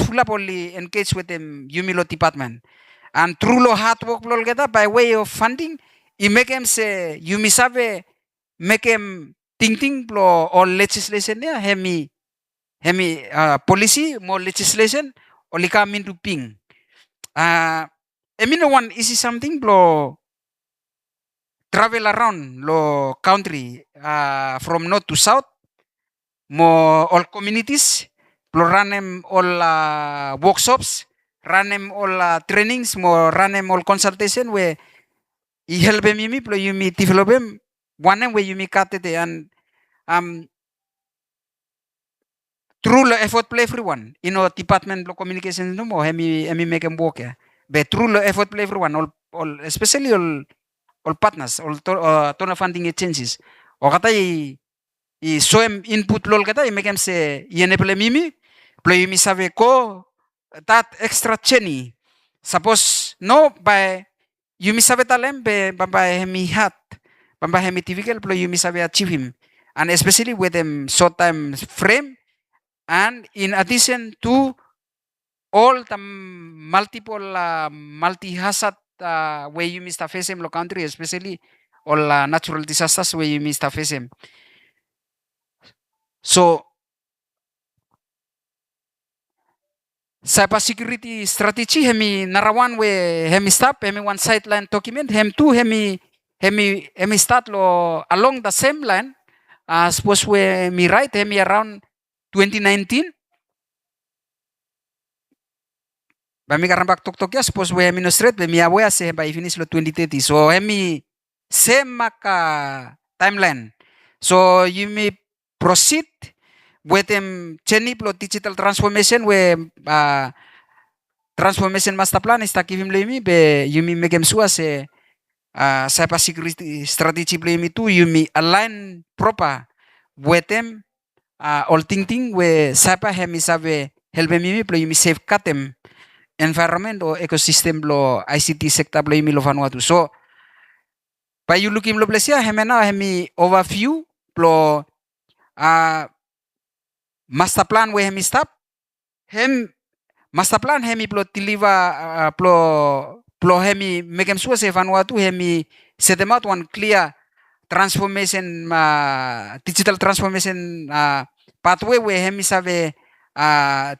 full up only engaged with them yumi lo department and through lo hard work lo get by way of funding I make him say yumi sabe make him ting lo all legislation ya hemi policy more legislation only come into ping. Emino one is something lo travel around lo country from north to south mo all communities lo run them all workshops run them all trainings mo run them all consultation where I help them yumi plo yumi develop them one where yumi cut it and true lo effort play everyone ino department lo communication no mo hemi make em work ya be true lo effort play everyone all especially all partners all to na funding agencies o kata i show em input lol kata i make em se yene play mimi sabe ko that extra cheni suppose no by yumi sabe talem be bamba hemi hat bamba hemi typical play yumi sabe achieve him and especially with them short time frame. And in addition to all the multiple multi-hazard where you must face in the country, especially all natural disasters where you must face them. So, cyber security strategy hemi narawan we hemi stop hemi one sideline document hem two hemi start lo along the same line. Suppose we me right hemi around 2019. Bami karambak tok ya suppose we minus rate be mi awea se by finish lo 2030. So hemi same maka timeline. So you may proceed with them chenip lo digital transformation we transformation master plan is takivim lemi be you may make em sure se cyber security strategy lemi tu you may align proper with them all thing we cyber hemi sabe help me you may safeguard them environment o ecosystem lo ICT sector lo imi lo Vanuatu. So pa you looking lo plesia hemena hemi overview lo master plan we hemi stop hem master plan hemi plo deliver plo hemi mekem sure se Vanuatu hemi set them out one clear transformation digital transformation pathway we hemi sabe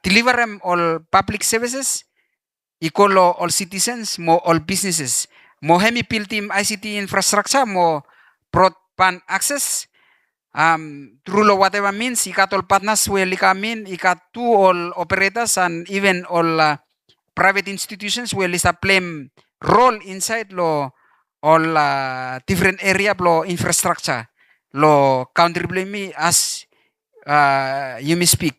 deliver them all public services equal all citizens, mo all businesses. Mo hemi build team ICT infrastructure, mo broadband access. Through whatever means, ikat all partners will ikamin, ikat to all operators and even all private institutions will play role inside lo all different area lo infrastructure lo country me as you may speak.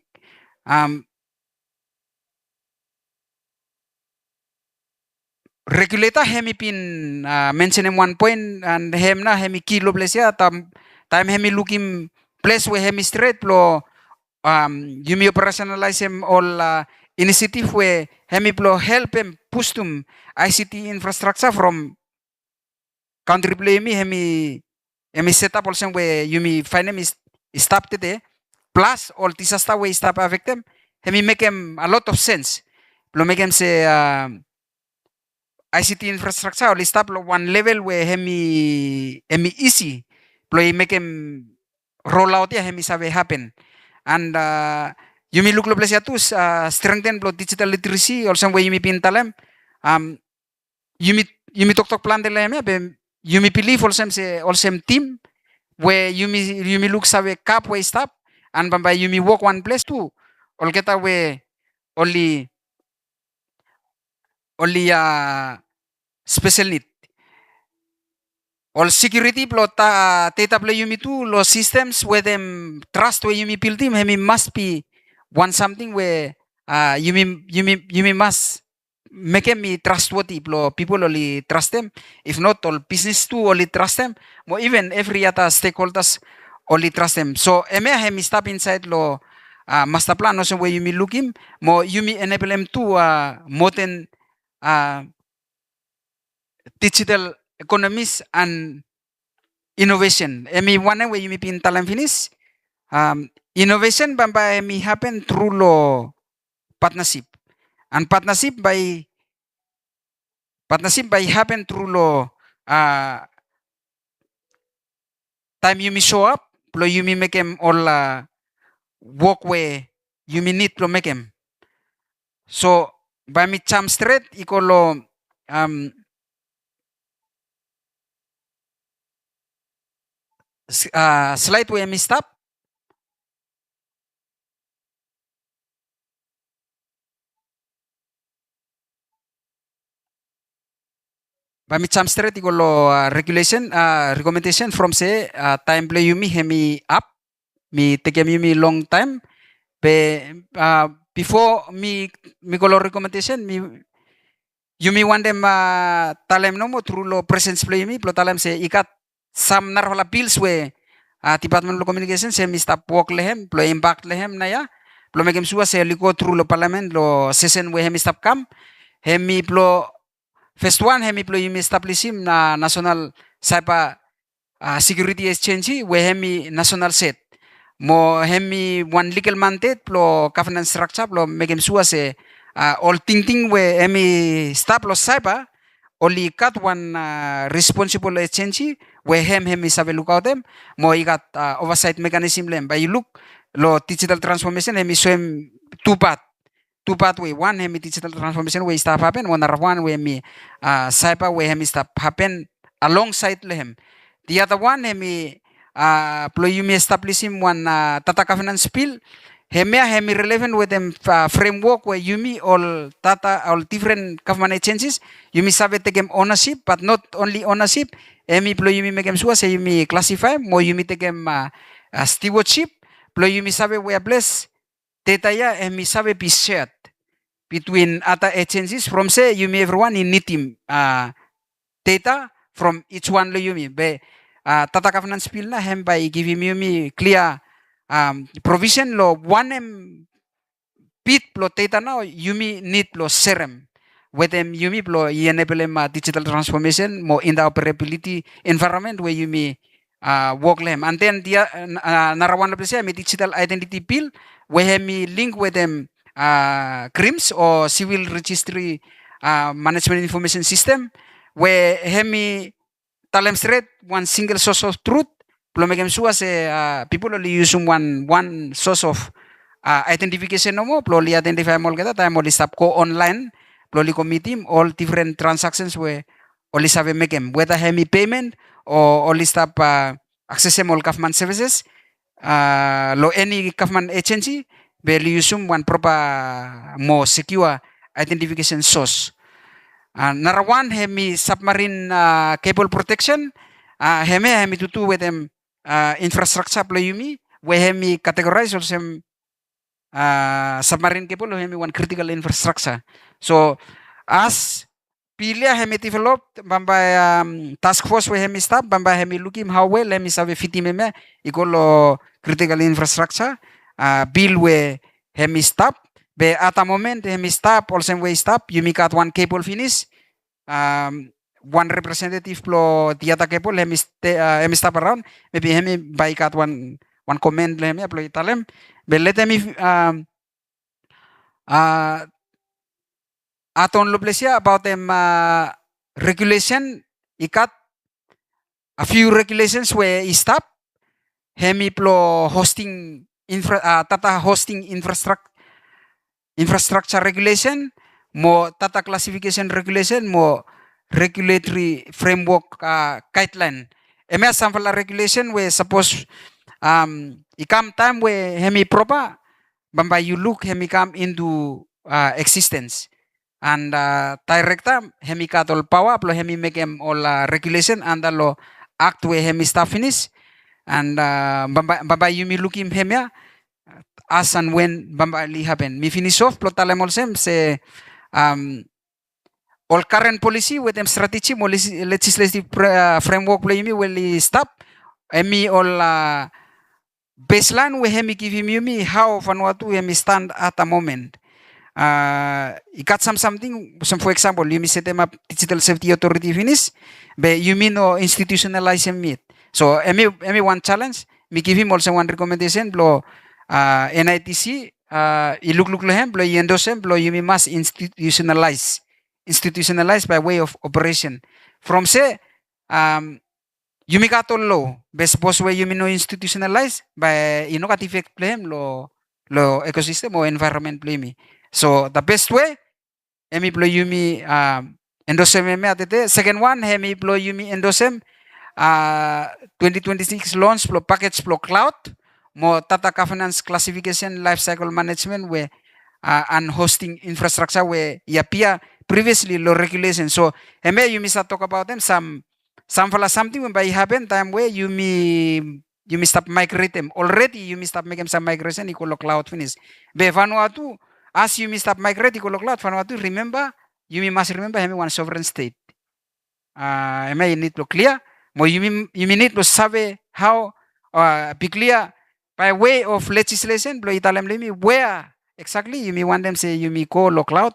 Regulator hemi pin mention in one point and hem na hemi kilo place ya time hemi looking place where hemi straight lo you may operationalize him all initiative where hemi plo help him push them ICT infrastructure from country play me hemi set up also where you may find him is stop today plus all disaster way stop affect them hemi make him a lot of sense lo make him say ICT infrastructure or list up one level where hemi easy play make him roll out ya hemi sabe happen and you may look place to strengthen digital literacy also where you may pin talem you may talk plan de lem you may believe also team where you may look sabe cap way stop and by you may walk one place too all get away only special need. All security plot data play you too lo systems where them trust where you build him hemi must be one something where you must make me trustworthy plo people only trust them if not all business too only trust them more even every other stakeholders only trust them so hemi stop inside lo master plan also where you may look him more you may enable them to modern digital economies and innovation. Emi one way you may pin talang finish. Innovation bamba emi happen through lo partnership. And partnership by happen through lo time you may show up, lo you may make them all walkway you may need to make them. So by me cham straight ikolo slide where me stop. By me cham straight ikolo regulation recommendation from say time play you me hemi up me take me long time Before me color recommendation yumi one them talem no mo through lo presence play mi plo talem se ikat sam narwala bills we department lo communication se mi stop work lehem plo impact lehem na ya plo megem suwa se liko through lo parliament lo session we hem stop kam hemi plo first one hemi plo yumi establishim na national cyber security exchange we hemi national set mo hemi one legal mandate plo governance structure plo megem suwa se all ting we hemi stop lo cyber only cut one responsible exchange we hemi sabe look out them mo ikat oversight mechanism lem by look lo digital transformation hemi so two pathway one hemi digital transformation we stop happen one one we hemi cyber we hemi stop happen alongside lehem the other one hemi plo yumi establishing one tata governance bill hemi relevant with them framework where yumi all different government agencies yumi sabe take ownership but not only ownership hemi plo yumi make sure say yumi classify mo yumi take stewardship plo yumi sabe we bless data ya hemi sabe be shared between other agencies from say yumi everyone in need team data from each one lo yumi be tata governance bill na hem by giving yumi clear provision lo one bit plo data na yumi need plo serem with them yumi plo enable digital transformation mo in the operability environment where yumi work lem and then dia narawan place mi digital identity bill where mi link with them crimes or civil registry management information system where hemi talem straight one single source of truth plo megem sua se people only use one source of identification no mo plo li identify mol kita time only stop ko online plo li committee all different transactions we only sabe megem whether hemi payment or only stop accessible government services lo any government agency be li use one proper more secure identification source narawan hemi submarine cable protection hemi tutu with them infrastructure plo yumi we hemi categorize also submarine cable hemi one critical infrastructure so as pilia hemi developed bamba task force we hemi staff bamba hemi looking how well hemi sabe fiti meme ikolo critical infrastructure bill we hemi staff be at a moment hemi staff also we staff yumi cut one cable finish one representative plo tiata cable hemi staff around maybe hemi by cut one comment le hemi plo italem be let hemi aton lo plesia about them regulation ikat a few regulations we stop hemi plo hosting tata hosting infrastructure regulation mo tata classification regulation mo regulatory framework guideline ms sample regulation we suppose ikam time we hemi proper bamba you look hemi come into existence and directa hemi katol power plo hemi make all regulation and lo act we hemi staff finish and bamba yumi looking hemia as and when bamba li happen mi finish off plo talemol sem se all current policy with them strategy mo legislative framework plo yumi will stop emi all baseline we hemi give him yumi how Vanuatu hemi stand at a moment ikat something some for example yumi set them up digital safety authority finish be yumi no institutionalize him it so emi one challenge me give him also one recommendation blo NITC iluk lehem blo yendosem blo yumi must institutionalize by way of operation from say yumi katol law best boss way yumi no institutionalize by inokat effect blame lo ecosystem or environment blame so the best way emi blo yumi endosem eme atete second one hemi blo yumi endosem 2026 launch blo package blo cloud mo tata governance classification life cycle management we and hosting infrastructure we yapia previously law regulation so heme yumi sa talk about them some something when by happen time where yumi you may stop migrate them. Already you may stop making some migration equal cloud finish. Be Vanuatu, as you may stop migrate equal cloud Vanuatu, remember, you must remember having one sovereign state. Am I need to clear? Mo you may need to sabe how be clear by way of legislation, blow italam limi where exactly you may want them say you may go lo cloud,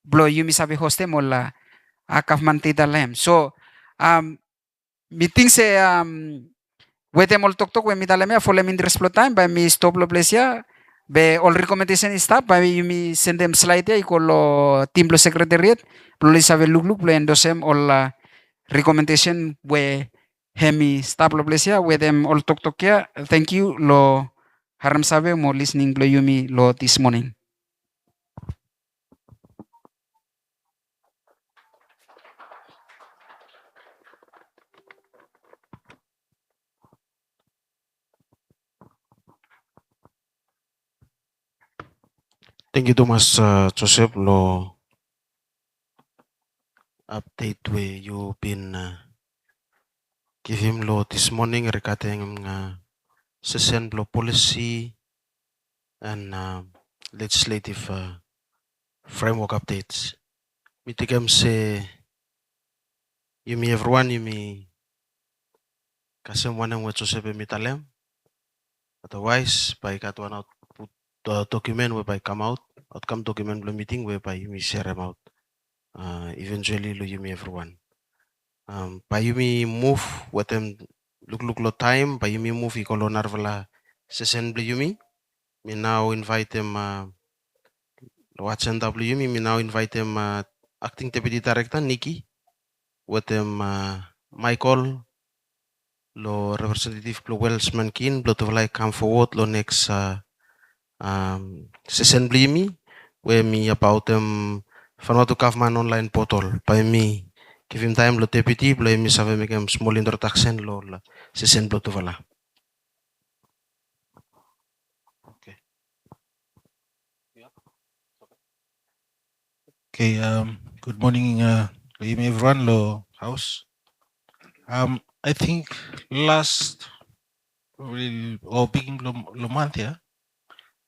blow you may sabe hostem or la government italem. So meeting say wete mol tok tok we mitalem for lem interest flow time by me stop lo plesia be all recommendation stop by you me send them slide ya lo team lo secretariat blow sabe look blow endosem all recommendation we hemi stop lo plesia we them all tok tok ya. Thank you lo haram sabe mo listening blow you me lo this morning. Thank you Thomas Joseph lo update we you been give him lo this morning regarding session lo policy and legislative framework updates. Mitigam say yumi everyone yumi kasem wanang we Joseph mitalem. Otherwise by kat one output document whereby come out outcome document lo meeting whereby yumi share them out. Eventually lo yumi everyone. By yumi move with them look lo time by yumi move ikolo narvala session bli yumi. Me now invite them watch and W yumi. Me now invite them acting deputy director Nikki with them Michael lo representative lo Wellsman kin lo to like come forward lo next session bli yumi where me about them Vanuatu government online portal by me give him time lo deputy lo me save make him small introduction lo session lo to vala. Okay. Okay, good morning, everyone, lo house. I think last probably or beginning lo month, yeah.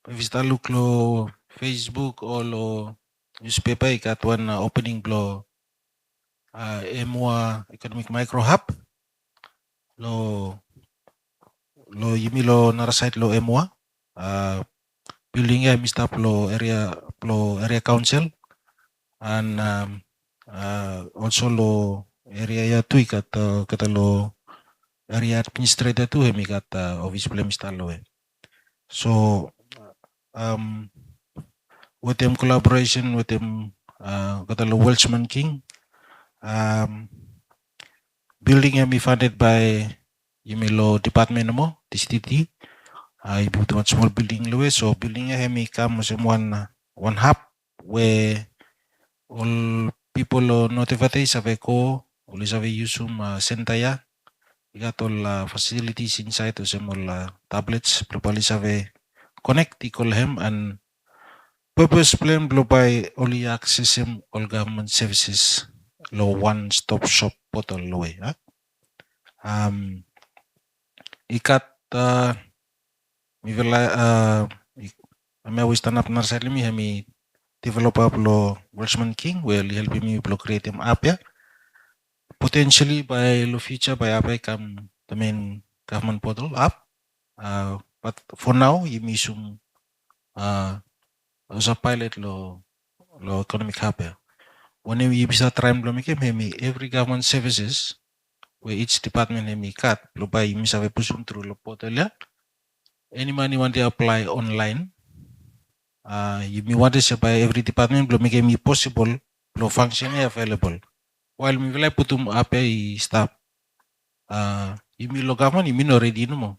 If you start look lo Facebook or lo newspaper, you got one opening lo MOA Economic Micro Hub. Lo yumi lo narasite lo MOA. Building ya mista lo area council and also lo area ya tu kata lo area administrator tu hemi kata office plan mista lo so with them collaboration with them kata lo Welshman King building hemi funded by yumi lo department mo DCTT ibu tu small building lo so building hemi come as one hub where all people notified sabe ko uli sabe yusum sentaya got all facilities inside to some all tablets probably sabe connect equal him and purpose plan blow by only access him all government services lo one stop shop portal lo ikat mi vela I always stand up narsali mi hemi develop up lo Welshman King will help me to create him app yeah potentially by lo future by app come the main government portal app but for now you may some as a pilot lo economic hub yeah when you bisa try lo make him every government services where each department him cut lo by you bisa pusum through lo portal yeah any money want to apply online you may want to say by every department will make it possible to function available while me will put up a stop you may log on you may already know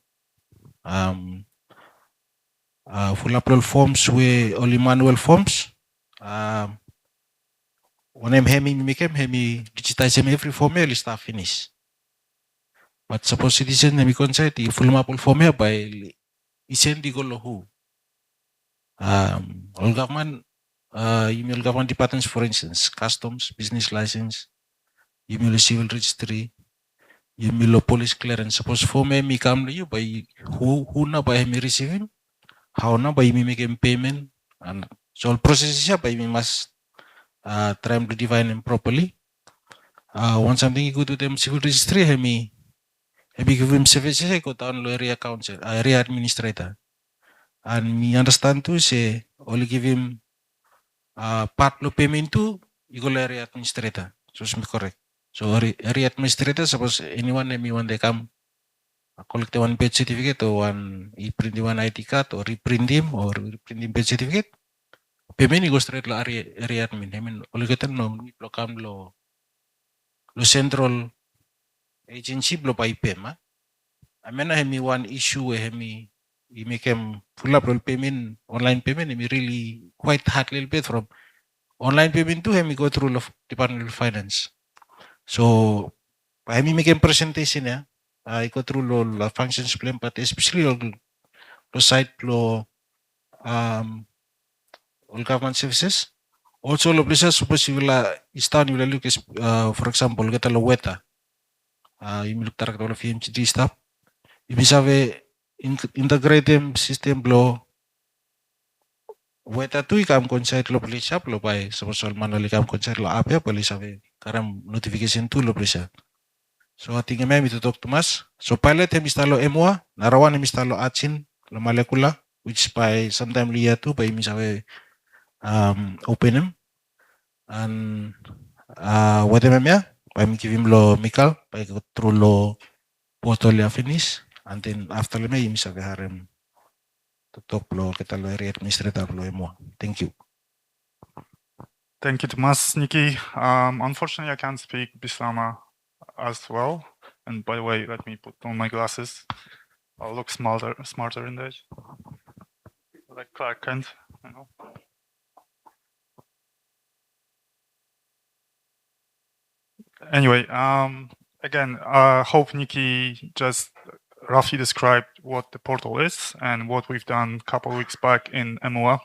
full upload forms with only manual forms when I'm having make him digitize him every form start finish but suppose citizen me consent full upload form here by send the goal who all government email government departments, for instance, customs, business license, email civil registry, Yumi lo police clearance. Suppose for me come to you by who na by me receiving, how na by me making payment, and so all process is by me must try to define them properly. One something you go to them civil registry, me give him services, I go down lo area council, area administrator, and me understand too say only give him part lo payment to you go area administrator. So it's correct. So area administrator suppose anyone me when they come collect one birth certificate or one print one ID card or reprint him or reprint him birth certificate. Payment go straight lo area admin. I mean only get no lo come lo central agency lo by payment. I mean I have one issue where me make him full up payment online payment. Me really quite hard little bit from online payment to him go through Department of Finance. So I make a presentation yeah. I go through lo functions plan, but especially lo site lo all government services. Also lo places suppose you will istan you will look for example get lo weta. You will look tarak lo FMCD stuff. You have integrate system lo weta tu ikam konsait lo police up lo by suppose all manually ikam konsait lo app ya police have karam notification tu lo police. So ating may to talk to mas. So pilot hem istalo MOA, narawan hem istalo achin lo molecular, which by sometime liya tu by misawe open him and what em ya by me give him lo mikal by go through lo portal ya finish and then after le may misawe harem to talk lo kita lo area administrator lo MOA. Thank you. Thank you, Tomas. Nikki, unfortunately I can't speak Bislama as well. And by the way, let me put on my glasses. I'll look smarter in that. Like Clark Kent, you know. Anyway, again, I hope Nikki just roughly described what the portal is and what we've done a couple of weeks back in MOA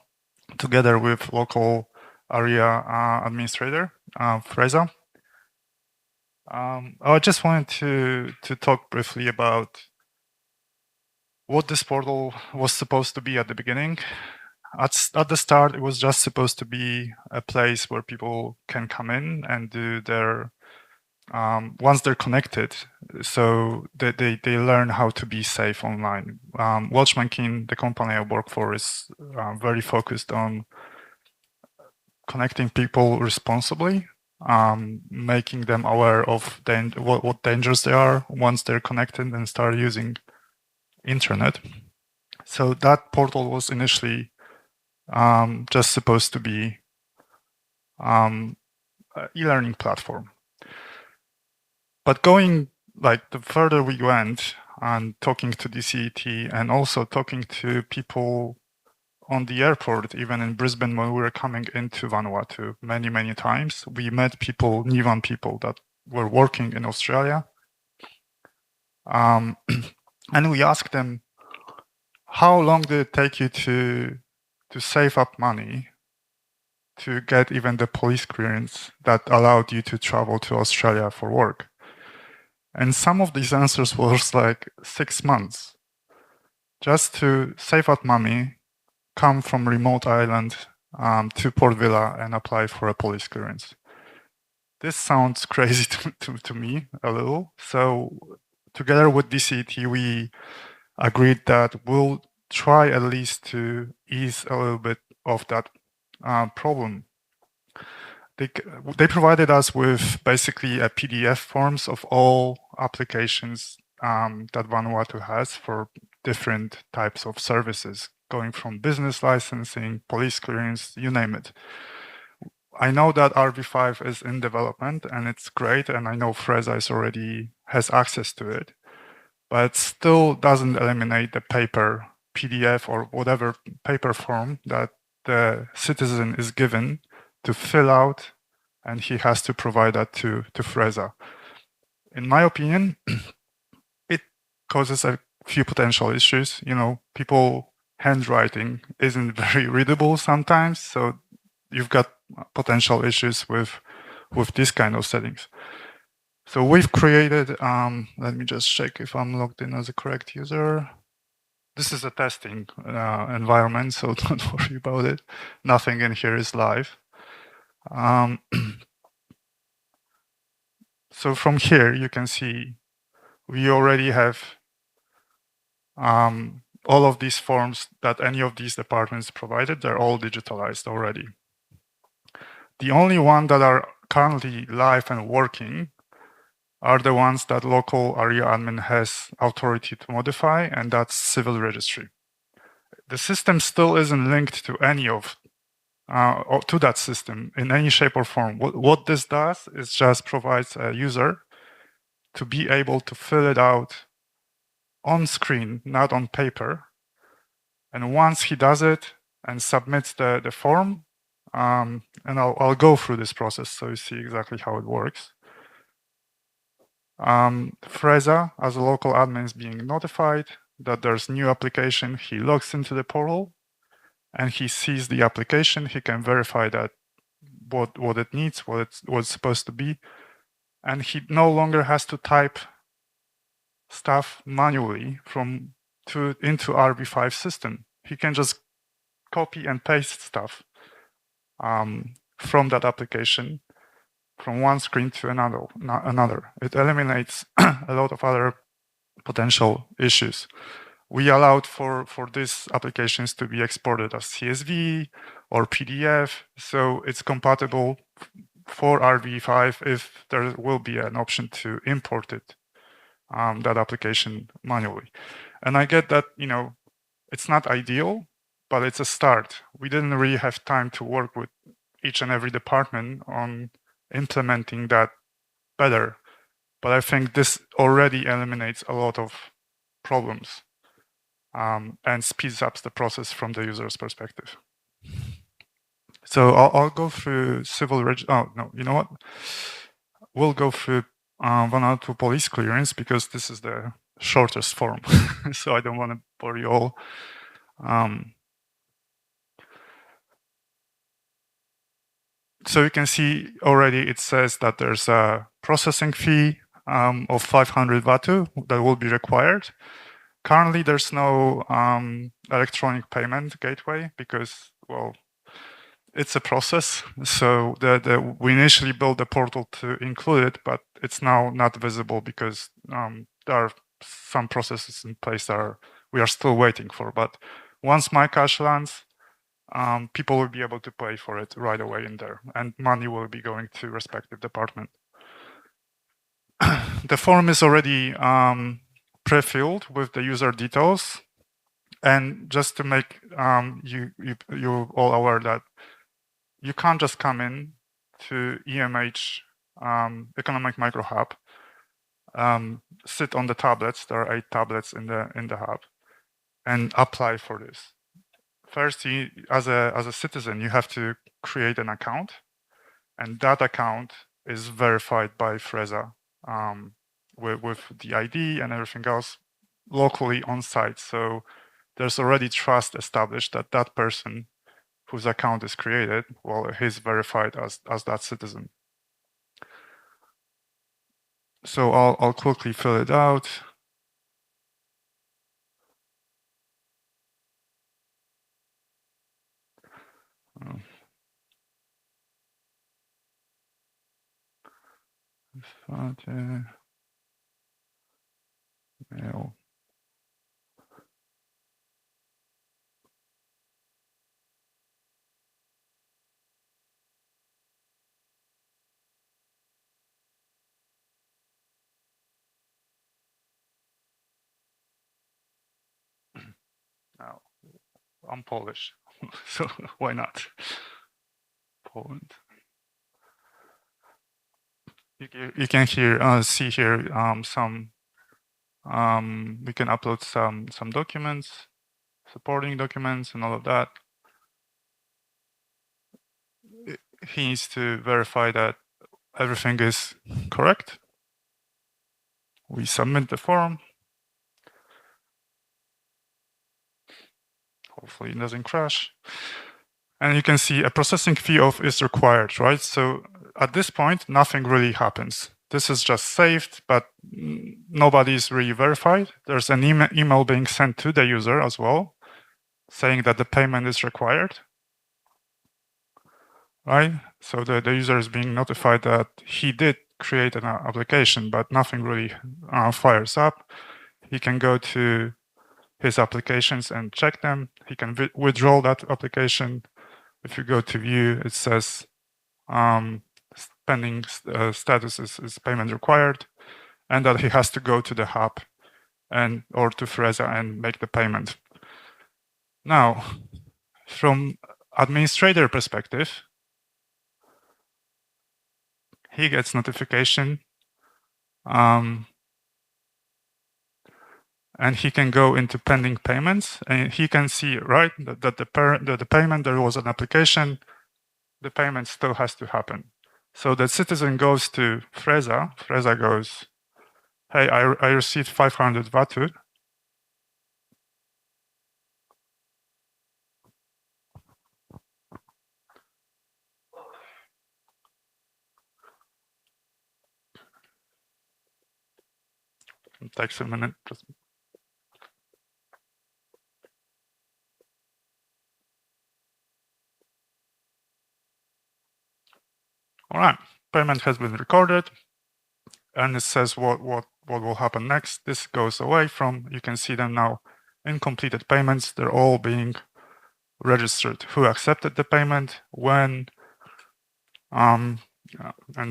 together with local area administrator, Freza. I just wanted to talk briefly about what this portal was supposed to be at the beginning. At the start, it was just supposed to be a place where people can come in and do their, once they're connected, so they learn how to be safe online. Watchman King, the company I work for, is very focused on connecting people responsibly, making them aware of what dangers there are once they're connected and start using internet. So that portal was initially just supposed to be an e-learning platform. But going like the further we went and talking to DCET and also talking to people on the airport, even in Brisbane when we were coming into Vanuatu many times, we met people, Nivan people that were working in Australia. And we asked them, how long did it take you to save up money to get even the police clearance that allowed you to travel to Australia for work? And some of these answers was like 6 months just to save up money, come from remote island to Port Vila and apply for a police clearance. This sounds crazy to me a little. So together with DCET, we agreed that we'll try at least to ease a little bit of that problem. They provided us with basically a PDF forms of all applications that Vanuatu has for different types of services, going from business licensing, police clearance, you name it. I know that RV5 is in development and it's great, and I know Freza has access to it, but still doesn't eliminate the paper PDF or whatever paper form that the citizen is given to fill out, and he has to provide that to Freza. In my opinion, it causes a few potential issues. You know, people handwriting isn't very readable sometimes, so you've got potential issues with these kind of settings. So we've created, let me just check if I'm logged in as a correct user. This is a testing environment, so don't worry about it. Nothing in here is live. So from here, you can see we already have all of these forms that any of these departments provided. They're all digitalized already. The only one that are currently live and working are the ones that local area admin has authority to modify, and that's civil registry. The system still isn't linked to any of to that system in any shape or form. What this does is just provides a user to be able to fill it out on screen, not on paper. And once he does it and submits the form, and I'll go through this process so you see exactly how it works. Freza, as a local admin, is being notified that there's new application. He logs into the portal and he sees the application. He can verify that what it needs, what it's supposed to be, and he no longer has to type stuff manually into RB5 system. He can just copy and paste stuff from that application from one screen to another. It eliminates a lot of other potential issues. We allowed for these applications to be exported as CSV or PDF, so it's compatible for RB5 if there will be an option to import it, that application manually. And I get that, it's not ideal, but it's a start. We didn't really have time to work with each and every department on implementing that better. But I think this already eliminates a lot of problems and speeds up the process from the user's perspective. So I'll go through civil oh, no, you know what? We'll go through Vanuatu police clearance because this is the shortest form. So I don't want to bore you all. So you can see already it says that there's a processing fee of 500 Vatu that will be required. Currently, there's no electronic payment gateway because, well, it's a process. So we initially built the portal to include it, but it's now not visible because there are some processes in place that we are still waiting for. But once MyCash lands, people will be able to pay for it right away in there, and money will be going to respective department. The form is already pre-filled with the user details, and just to make you all aware that you can't just come in to EMH Economic Micro Hub, sit on the tablets. There are 8 tablets in the hub, and apply for this. First, as a citizen, you have to create an account, and that account is verified by Freza with the ID and everything else locally on site. So there's already trust established that that person whose account is created, well, he's verified as that citizen. So I'll quickly fill it out. Mail. Now, I'm Polish, so why not? Poland. You can see here some. We can upload some documents, supporting documents, and all of that. He needs to verify that everything is correct. We submit the form. Hopefully it doesn't crash. And you can see a processing fee is required, right? So at this point, nothing really happens. this is just saved, but nobody is really verified. There's an email being sent to the user as well, saying that the payment is required, right? So the user is being notified that he did create an application, but nothing really fires up. He can go to his applications and check them. He can withdraw that application. If you go to view, it says pending status is payment required, and that he has to go to the hub or to Freza and make the payment. Now, from administrator perspective, he gets notification, and he can go into pending payments, and he can see, right, that the payment, there was an application, the payment still has to happen. So the citizen goes to Freza. Freza goes, hey, I received 500 Vatu. It takes a minute. All right, payment has been recorded, and it says what will happen next. This goes away from, you can see them now in completed payments. They're all being registered. Who accepted the payment, when, and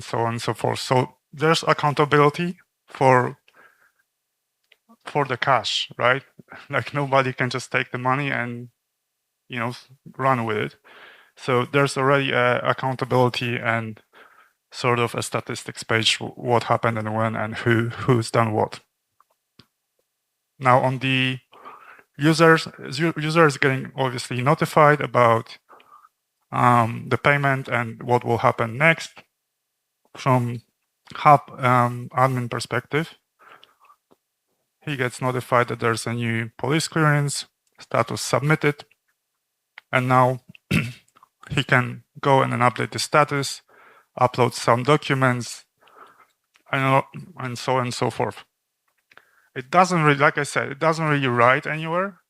so on and so forth. So there's accountability for the cash, right? Like nobody can just take the money and run with it. So there's already accountability and sort of a statistics page, what happened and when and who's done what. Now on the users getting obviously notified about the payment and what will happen next. From hub admin perspective, he gets notified that there's a new police clearance, status submitted, and now he can go and then update the status, upload some documents, and so on and so forth. It doesn't really, like I said, it doesn't really write anywhere.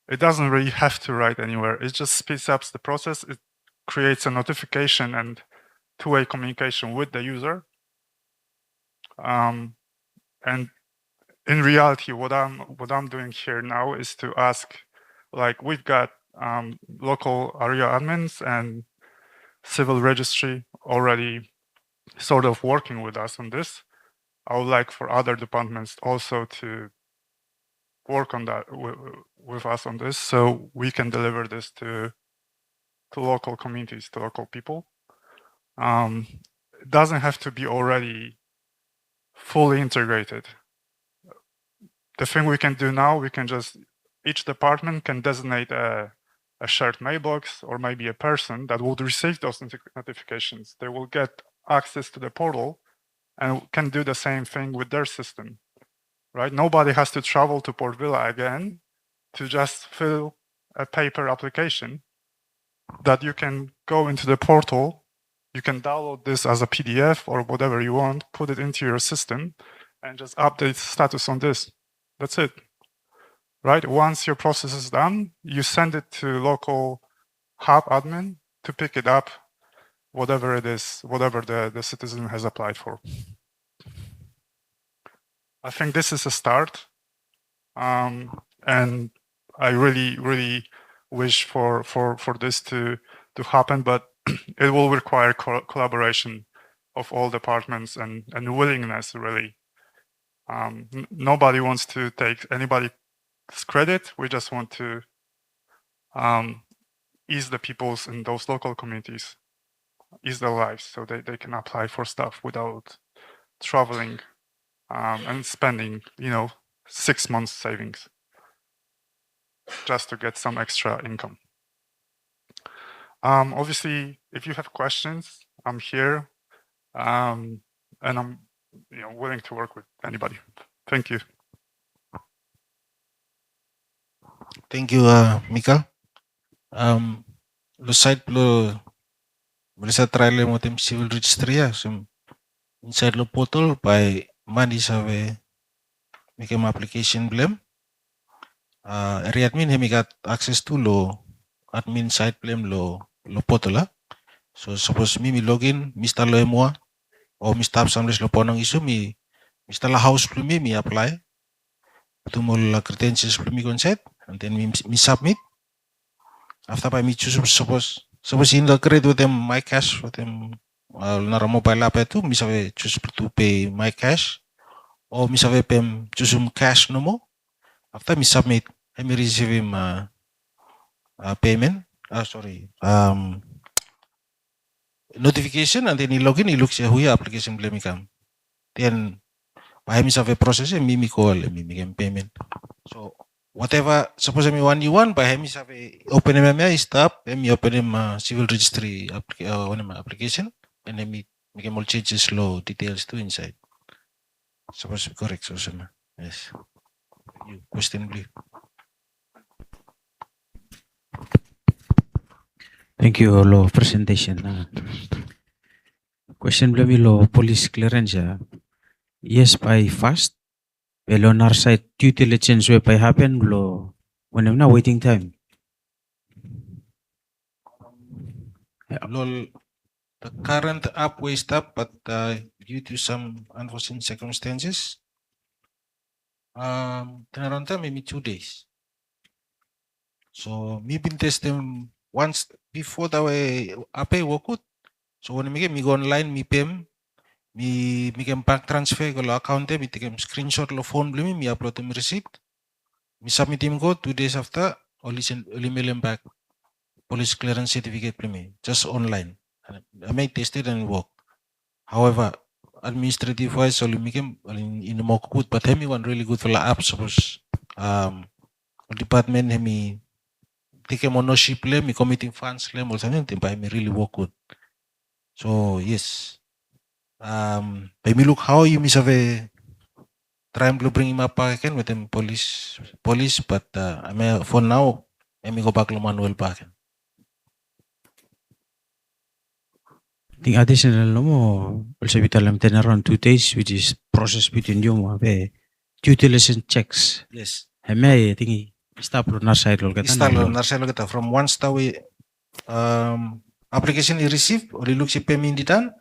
It doesn't really have to write anywhere. It just speeds up the process. It creates a notification and two-way communication with the user. And in reality, what I'm doing here now is to ask, like, we've got local area admins and civil registry already sort of working with us on this. I would like for other departments also to work on that with us on this, so we can deliver this to local communities, to local people. It doesn't have to be already fully integrated. The thing we can do now, we can just, each department can designate a shared mailbox or maybe a person that will receive those notifications. They will get access to the portal and can do the same thing with their system, right? Nobody has to travel to Port Vila again to just fill a paper application. That you can go into the portal, you can download this as a PDF or whatever you want, put it into your system, and just update status on this. That's it, right? Once your process is done, you send it to local hub admin to pick it up, whatever it is, whatever the citizen has applied for. I think this is a start, and I really wish for this to happen, but it will require collaboration of all departments and willingness, really. Nobody wants to take anybody's credit. We just want to ease the people's in those local communities, ease their lives, so they can apply for stuff without traveling and spending 6 months savings just to get some extra income. Obviously, if you have questions, I'm here, and I'm willing to work with anybody. Thank you. Thank you, Mikael. Lo site lo bisa trial mo tim civil registry ya, inside the portal by money save make him application blame. Area admin hemi got access to lo admin site blame lo portal. So suppose me login Mr. Lo emua or Mr. Samles lo ponong isu mi Mr. La house blame me apply to mol credentials blame me set and then me submit. After by me choose suppose in the credit with them my cash with them nara mobile app itu me save choose to pay my cash or me save pay choose cash no more. After me submit I me receive him payment notification and then he login he looks who application blame come then by me save process me call me payment. So whatever suppose me one you want by me save open MMI stop me open him civil registry application and then me can all changes law details to inside. Suppose correct so yes. You question please. Thank you, lo presentation. Question blami lo police clearance. Yes, by fast. Well, on our side, due diligence way by happen lo when I'm not waiting time. Lol, the current app way stop, but due to some unforeseen circumstances, turnaround time maybe 2 days. So me been test them once before the way app work out. So when me go online, me pay me can bank transfer go account me take screenshot lo phone me upload me receipt. Me submit him go 2 days after only mail him back police clearance certificate me just online. I may test it and it work. However, administrative wise only make him in the more good, but hemi one really good for the app suppose department hemi take him ownership me committing funds or something by me really work good. So yes. By me look how you miss have a trying to bring him up again with them police, but I mean for now, let me go back to manual back. Think additional no mo also we tell them then around 2 days, which is process between you mo be due diligence checks. Yes. Heme tingi stop lo na side lo Kita from once that we application is received or you look si payment done,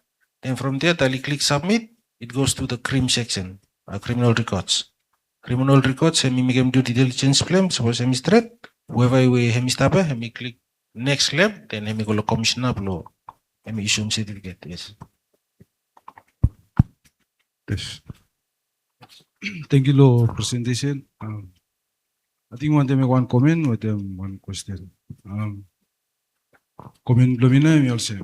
then from there tali click submit, it goes to the CRIM section, criminal records. Criminal records, hemi make due diligence claim, suppose hemi straight, whoever we hemi stop, hemi click next claim, then hemi go to commissioner below, hemi issue certificate. Yes. Yes. Thank you, Lo, presentation. I think I want to make one comment with one question. Comment Blomina, me also.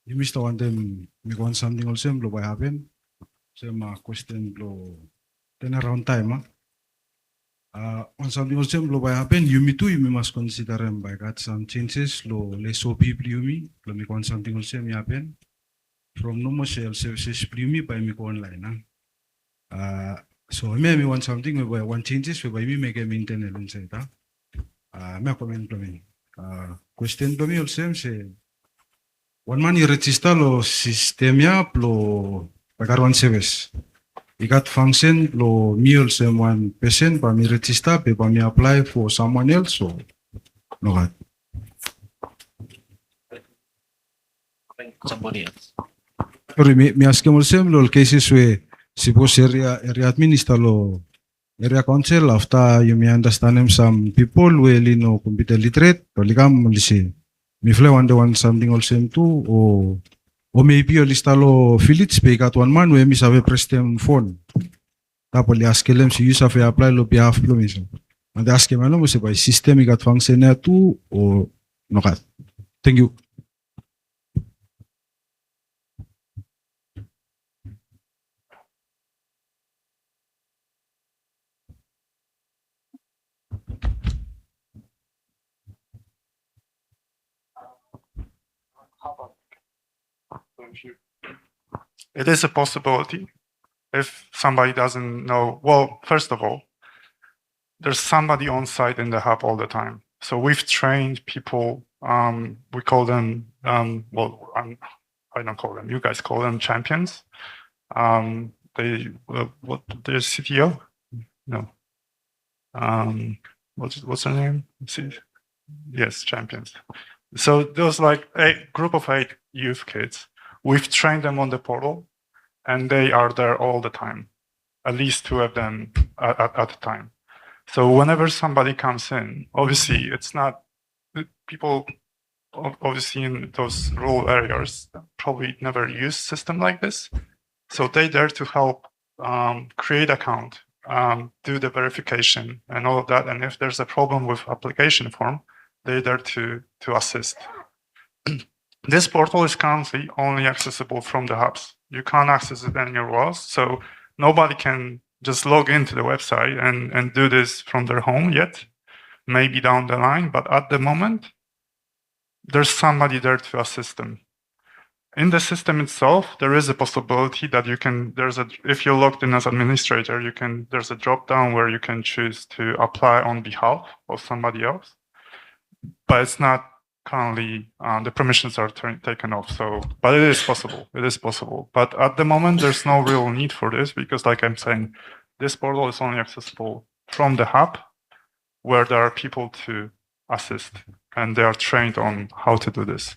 You missed one them make one something also, Lo, by happen. So my question, Lo, then around time, on something also, Lo, by happen, you me too, you must consider them by got some changes, Lo, less so people, you me, Lo, make one something also, me happen. From no more services, me by me go online. So maybe want something where one changes where we make a maintain inside. Me comment to me. Question to me also say one man you register lo system ya lo pagar one service. You got function lo me also one person pa me register pa me apply for someone else so no got. Somebody else. Sorry, me ask him also lo cases where suppose area administer lo area council after you may understand him some people will no computer literate or ligam lisi me fly one something also too or maybe you list lo Philips pay got one man we miss have press them phone tapos li ask him si use have apply lo behalf lo miso and ask him ano mo say by system got function na too or no kat. Thank you. It is a possibility if somebody doesn't know. Well, first of all, there's somebody on site in the hub all the time. So we've trained people. We call them I don't call them, you guys call them champions. What their CTO? No. What's her name? Yes, champions. So there's like a group of 8 youth kids. We've trained them on the portal, and they are there all the time. At least 2 of them at a time. So whenever somebody comes in, obviously it's not people. Obviously in those rural areas probably never use system like this. So they're there to help create account, do the verification and all of that. And if there's a problem with application form, they're there to assist. This portal is currently only accessible from the hubs. You can't access it anywhere else. So nobody can just log into the website and do this from their home yet, maybe down the line. But at the moment, there's somebody there to assist them. In the system itself, there is a possibility that you can, if you're logged in as administrator, there's a drop down where you can choose to apply on behalf of somebody else. But it's not currently, the permissions are taken off. So, but it is possible. It is possible. But at the moment, there's no real need for this because, like I'm saying, this portal is only accessible from the hub where there are people to assist and they are trained on how to do this.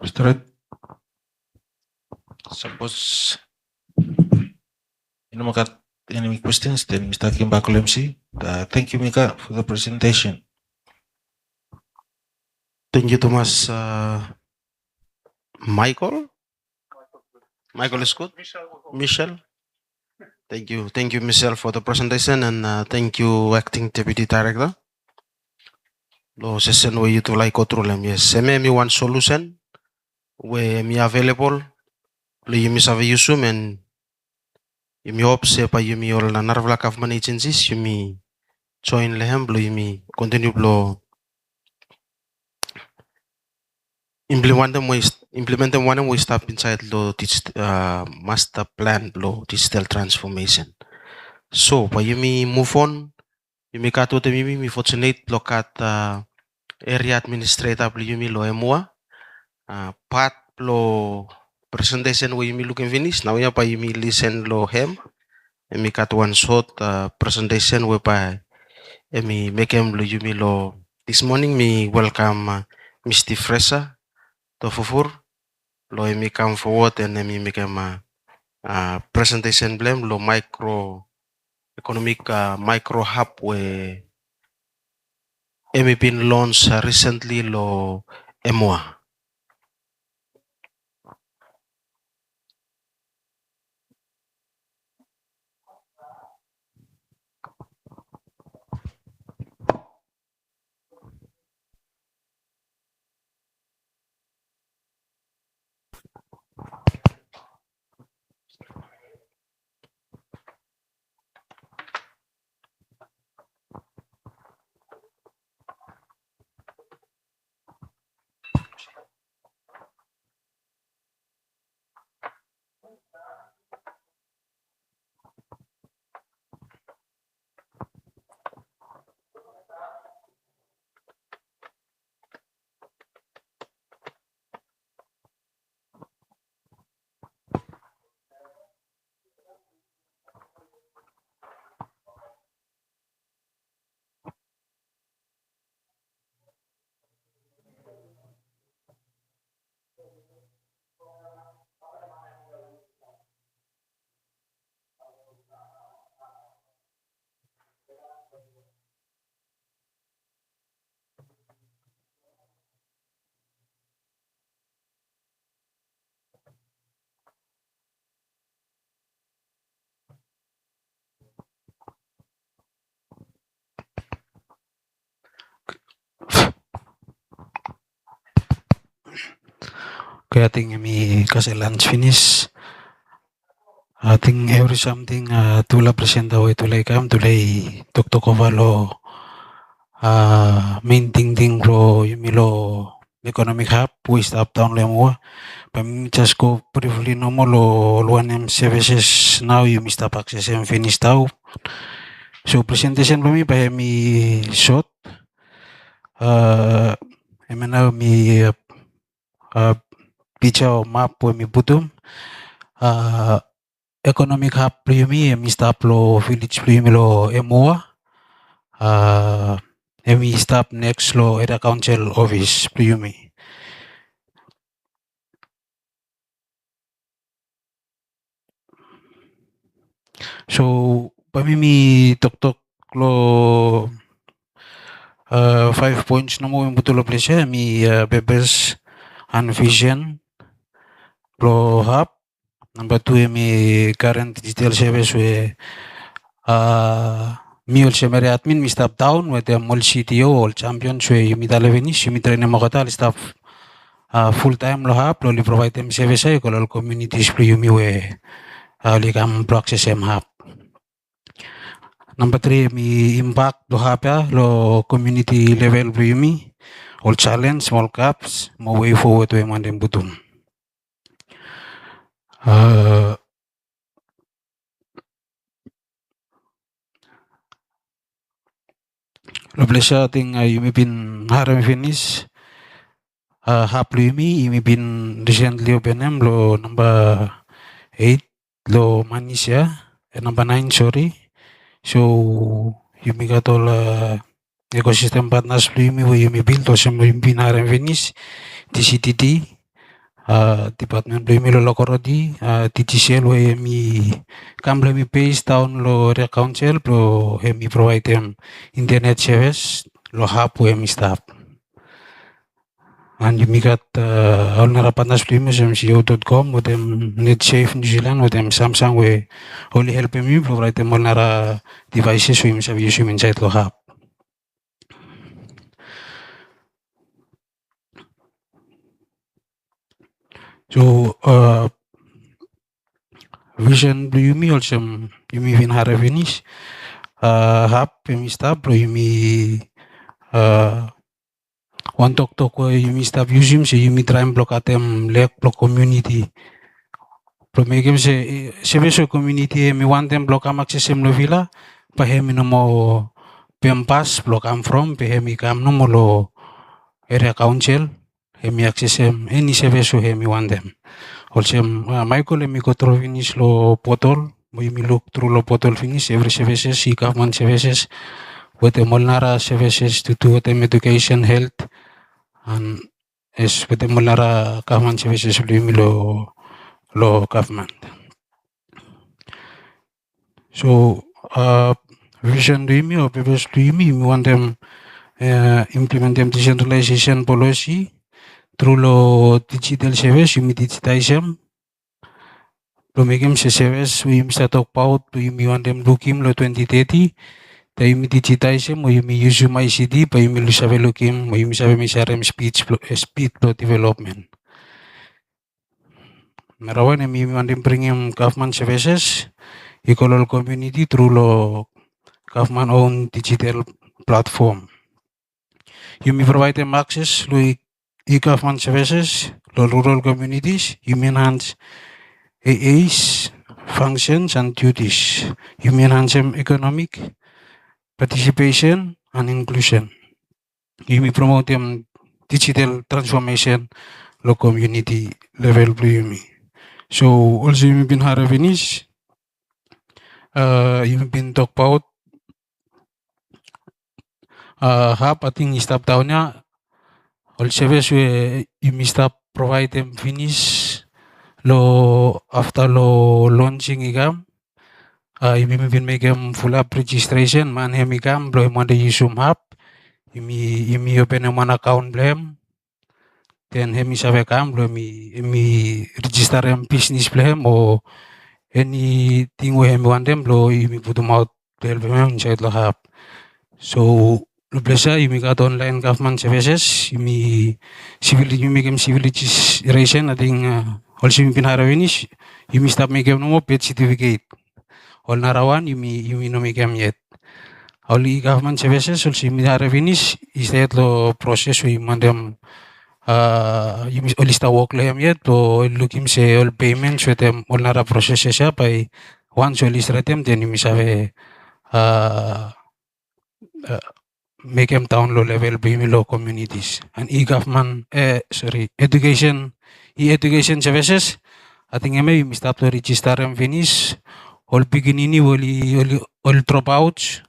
Mr. Red, suppose you know got any questions, then Mr. Kimbako MC. Thank you, Mika, for the presentation. Thank you, Thomas. Michael? Michael is good? Michelle? Thank you, Michelle, for the presentation, and thank you, Acting Deputy Director. Lo session where you to like control them. Yes, me one solution where me available. Lo you miss have use and you me hope se pa you me all na narvala government agencies you me join lehem lo you me continue lo implement them when we step inside lo master plan lo digital transformation. So pa you me move on. You me kato te me fortunate lo kat area administrator you me lo emua part lo presentation we me looking finish now ya pa you me listen lo hem and me kat one short presentation whereby me make him lo you me lo this morning me welcome Mr. Fresa to Fufur lo me come forward and me make him presentation blame lo micro economic micro hub where been launched recently lo EMOA. Okay, I think me kasi lunch finish. I think every something tula presenta way tulay kam tulay tok lo main thing lo yumilo economic hub we stop down le mo pam just go briefly no mo lo luanem services now you mr access and finish tau so presentation lo mi by me short Emena mi picture or map we mi butum. Economic hub pluyumi emi stop lo village pluyumi lo Emoa. Emi stop next lo area council office pluyumi. So pamimi tok lo 5 points na mo yung butulo plesya mi bebes and vision lo hub. Number 2 mi current digital service we mi ol semere admin mi staff down with the mol CTO ol champion we mi talevenis mi train mo kata staff full time lo hub lo li provide them service ay kolol communities pro yumi we li kam pro access em hub. Number 3 mi impact lo hub ya lo community level pro yumi all challenge small caps mo way forward we mandem butum. Lo blesya ting yumi bin haram finish hub lo yumi bin recently openem lo number 8 lo manisya number 9 sorry. So yumi katol ecosystem partners lo yumi we yumi build o sem yumi bin haram finish TCTD department lo yumi lo lokorodi TTCL we yumi kamble mi base down lo area council lo yumi provide them internet service lo hub we yumi staff. And yumi kat all narapanas lo yumi sem CEO.com with them net safe New Zealand with them Samsung we only help yumi provide them all nara devices we yumi use yumi inside lo hub. So vision lo yumi also yumi bin hara finish hub yumi staff lo yumi one tok we yumi staff use yumi so yumi try and block atem lek block community pro megem se service community mi want them block am access em lo villa pa hemi no mo pempas block am from pe hemi kam no mo lo area council hemi access em any service hemi want them. Also Michael emi control finish lo portal mo yumi look through lo portal finish every services si government services with the molnara services to do with them education health and is with the molnara government services lo yumi lo government. So vision lo yumi or purpose lo yumi we want them implement them decentralization policy through lo digital service yumi digitize them lo megem se service we yumi start about lo yumi want them lookim lo 2030 ta yumi digitize mo yumi use yum ICT pa yumi lo sabe lookim mo yumi sabe mi sarem speed lo development. Narawan yumi want them bring him government services equal community through lo government owned digital platform. Yumi provide them access lo e-government services lo rural communities yumi enhance AA's functions and duties. Yumi enhance them economic participation and inclusion. Yumi promote them digital transformation lo community level pro yumi. So also yumi bin hara finish yumi bin talk about hub ating stop down nya all service we yumi stop provide them finish lo after lo launching igam yumi bin make them full up registration man hem igam lo him the use hub yumi open one account blem then hemi save kam lo mi register em business blem or anything we hemi want them lo yumi put them out help them inside lo hub. So lo blesa yumi got online government services yumi civil registration ating also yumi pinara finish yumi stop make no mo pet certificate all narawan yumi no make yet. Only government services also yumi pinara finish is that lo process we mandem yumi all ista work lehem yet lo lookim se all payments with them all nara process siya by once all is them then yumi save make them down low level below communities and e-government education services. I think we start to register and finish all beginning all dropouts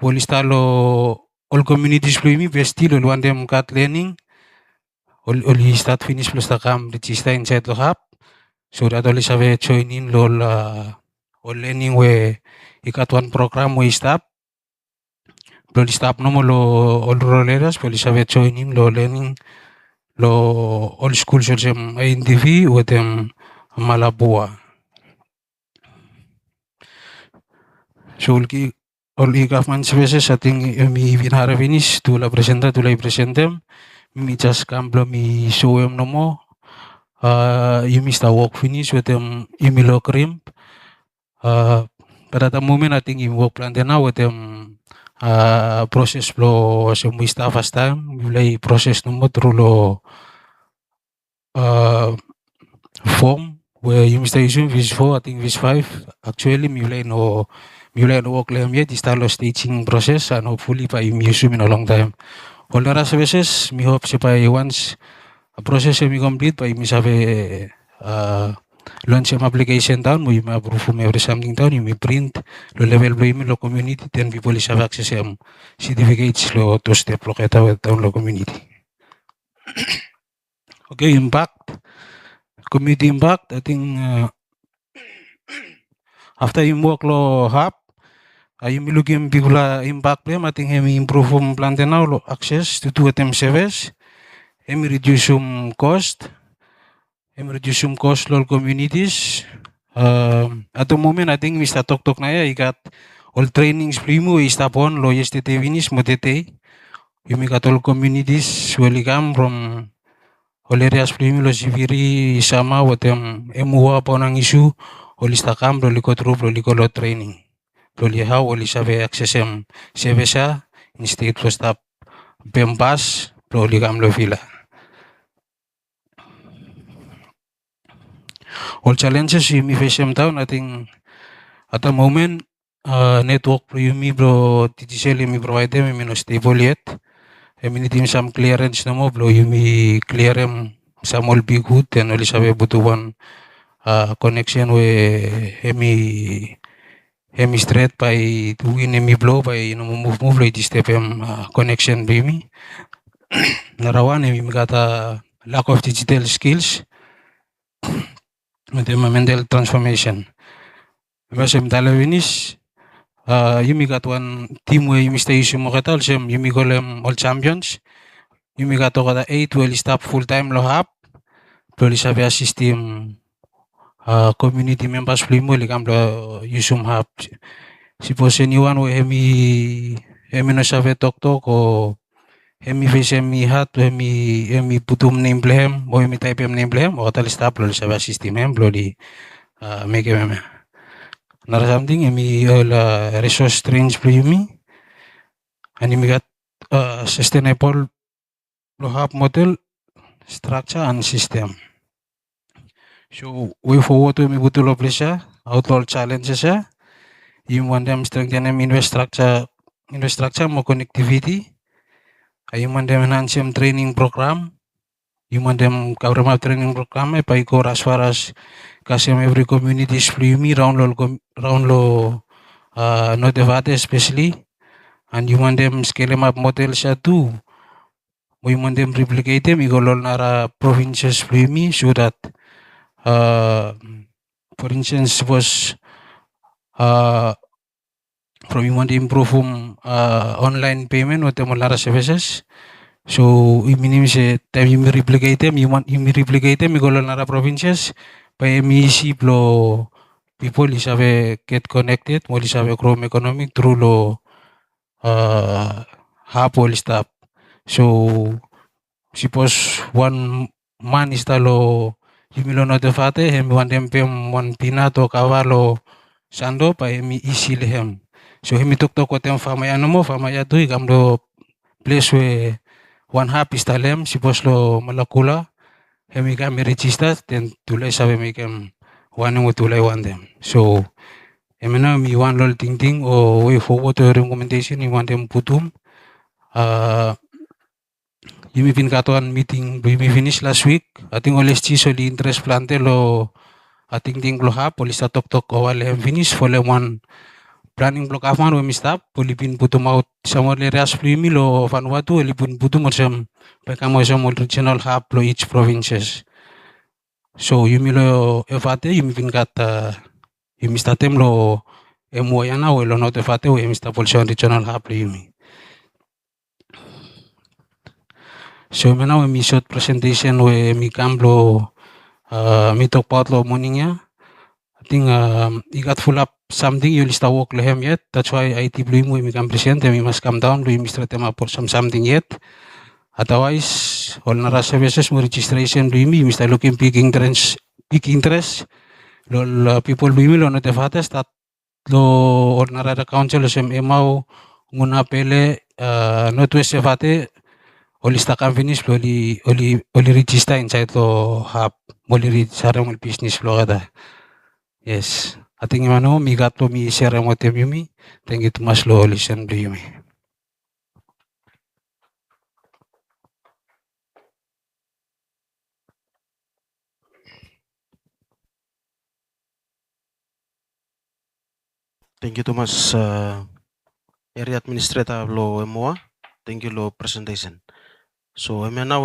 will start all communities best still want them got learning all start finish plus the come register inside the hub so that all is have join in all learning where you got one program we start Loli stop no mo lo all rural areas poli have joining lo learning lo all schools sem INTV with them Malabua. So all e-government services I think mi vinara finish tu la presentem mi just come blo mi show em no mo you miss the work finish with them imilo cream but at the moment I think in work plan now with them process lo so we start first time we lay process no mo through lo form where you must use vis 4 I think vis 5 actually mi no work lang yet start lo staging process and hopefully pa mi use in a long time all the rest services mi hope si pa once a process mi complete pa mi sabe launch some application down mo yung approve mo every something down yung print lo level play mi lo community then people is have access some certificates lo to step lo kaya down lo community. Okay, community impact I think after you work lo hub yung milugim bigula impact them I think hemi improve plan now lo access to two them service hemi reduce cost lo communities at the moment I think we start talk na ya I got all trainings primo I start on lo yesterday finish mo tete you got all communities will come from all areas primo lo siviri sama with them emua pa ng issue all istakam lo liko troop lo liko lo training lo li how all isabe access service instead to stop bempas lo likam lo vila. All challenges you may face them down. I think at the moment, network pro you me bro TTCL you me provide them no stable yet. I mean team some clearance no mo bro you me clear them some all be good and only sabi butuh one connection we hemi straight by win hemi blow by move like this step connection by me. Narawan hemi got a lack of digital skills. With the mental transformation. Masem Talavinis, you got one team where you must use Mokatal, some you call them all champions. You got over 8 will stop full time lo hub. Police have a system community members plimo likam lo usum hub. Suppose anyone who hemi no save talk or hemi face hemi hat hemi putum name blame or hemi type name blame or tal stop lo save system em bloody make him another something hemi resource strange primi and hemi got sustainable lo hub model structure and system. So way forward to hemi butuh lo pressure outlaw challenges you want them strengthen them infrastructure more connectivity. You want them enhance them training program. You want them cover up training program. By go as far as kasem every community is free me round lo notified especially. And you want them scale them up models too. We want them replicate them. You go all nara provinces free me so that for instance was from you want to improve online payment with them all services. So it means time you replicate them, you replicate them, you go to other provinces, by MEC lo people is have get connected, more is have grow economic through lo hub all stuff. So suppose one man is lo you notified him one them one pinato kawalo sando pa him easy him. So him tok with them famaya no mo famaya tu ikam lo place where one half is talem suppose lo malakula hemi kami register then tulay sabi mi kam one mo tulay one them. So emena mi one lol ting o way forward to recommendation ni one them putum Yumi pin katuan meeting yumi finish last week. I think always chisoli interest plante lo ating ting lo hap poli sa tok awal hem finish fole one planning block afman we mistap poli pin putum out samor le ras plimi lo Vanuatu eli pun putum orsam pekamo samol regional hub lo each provinces. So yumi lo evate yumi pin kata yumi statem lo emoyana o lo not evate o yumi stapol regional hub lo yumi. So now we short presentation we mi camblo mi talk about lo morning ya. I think you got full up something you list work lehem yet. That's why IT blue we can present and we must come down we must tema for something yet. Otherwise all nara services mo registration blue me must looking big interest lo people blue me lo not fates that lo all nara council sem emau nguna pele not we fate oli stakan finish oli register inside lo hub oli sarang business lo kada. Yes. I think mano mi gato mi share mo tem yumi. Thank you too much lo listen to yumi. Thank you too much, area administrator lo emoa. Thank you lo presentation. So now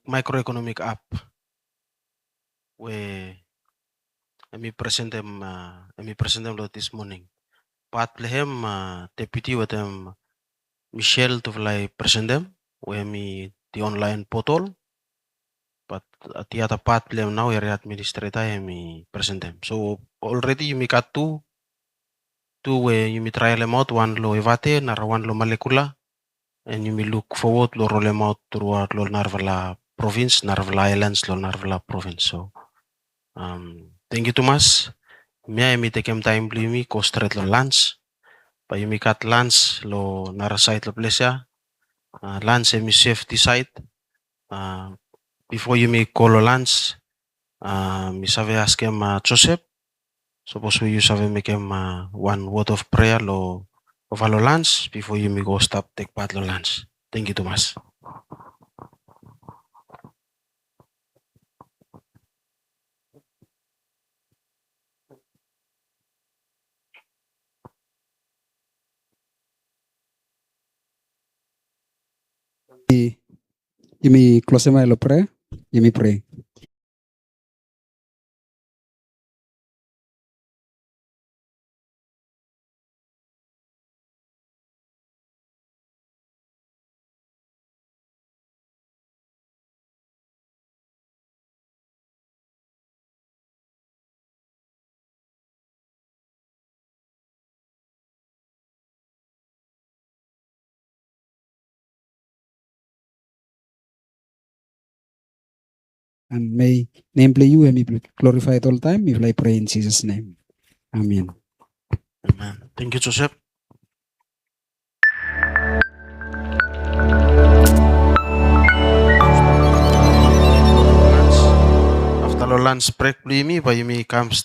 microeconomic app we present them lo this morning. Pat lehem deputy with them Michelle to fly present them we the online portal. But at the other part lehem now area administrator present them. So already you got two way you try them out, one lo evate nara one lo molecular, and you look forward lo roll them out toward lo narvala province, narvala islands lo narvala province. So thank you too much. Me take time blimi ko straight lo lunch. Pa you cut lunch lo nara site lo plesya. Lunch safety site. Before you call lo lunch, mi save ask him Joseph. Suppose we use make him one word of prayer lo ovalo lunch before you go stop take part lo lunch. Thank you too much. Yumi close my lo pray. Yumi pray. And may name play you and me glorified all time if I pray in Jesus' name. Amen. Amen. Thank you, Joseph. After lunch break, Blimi, by me comes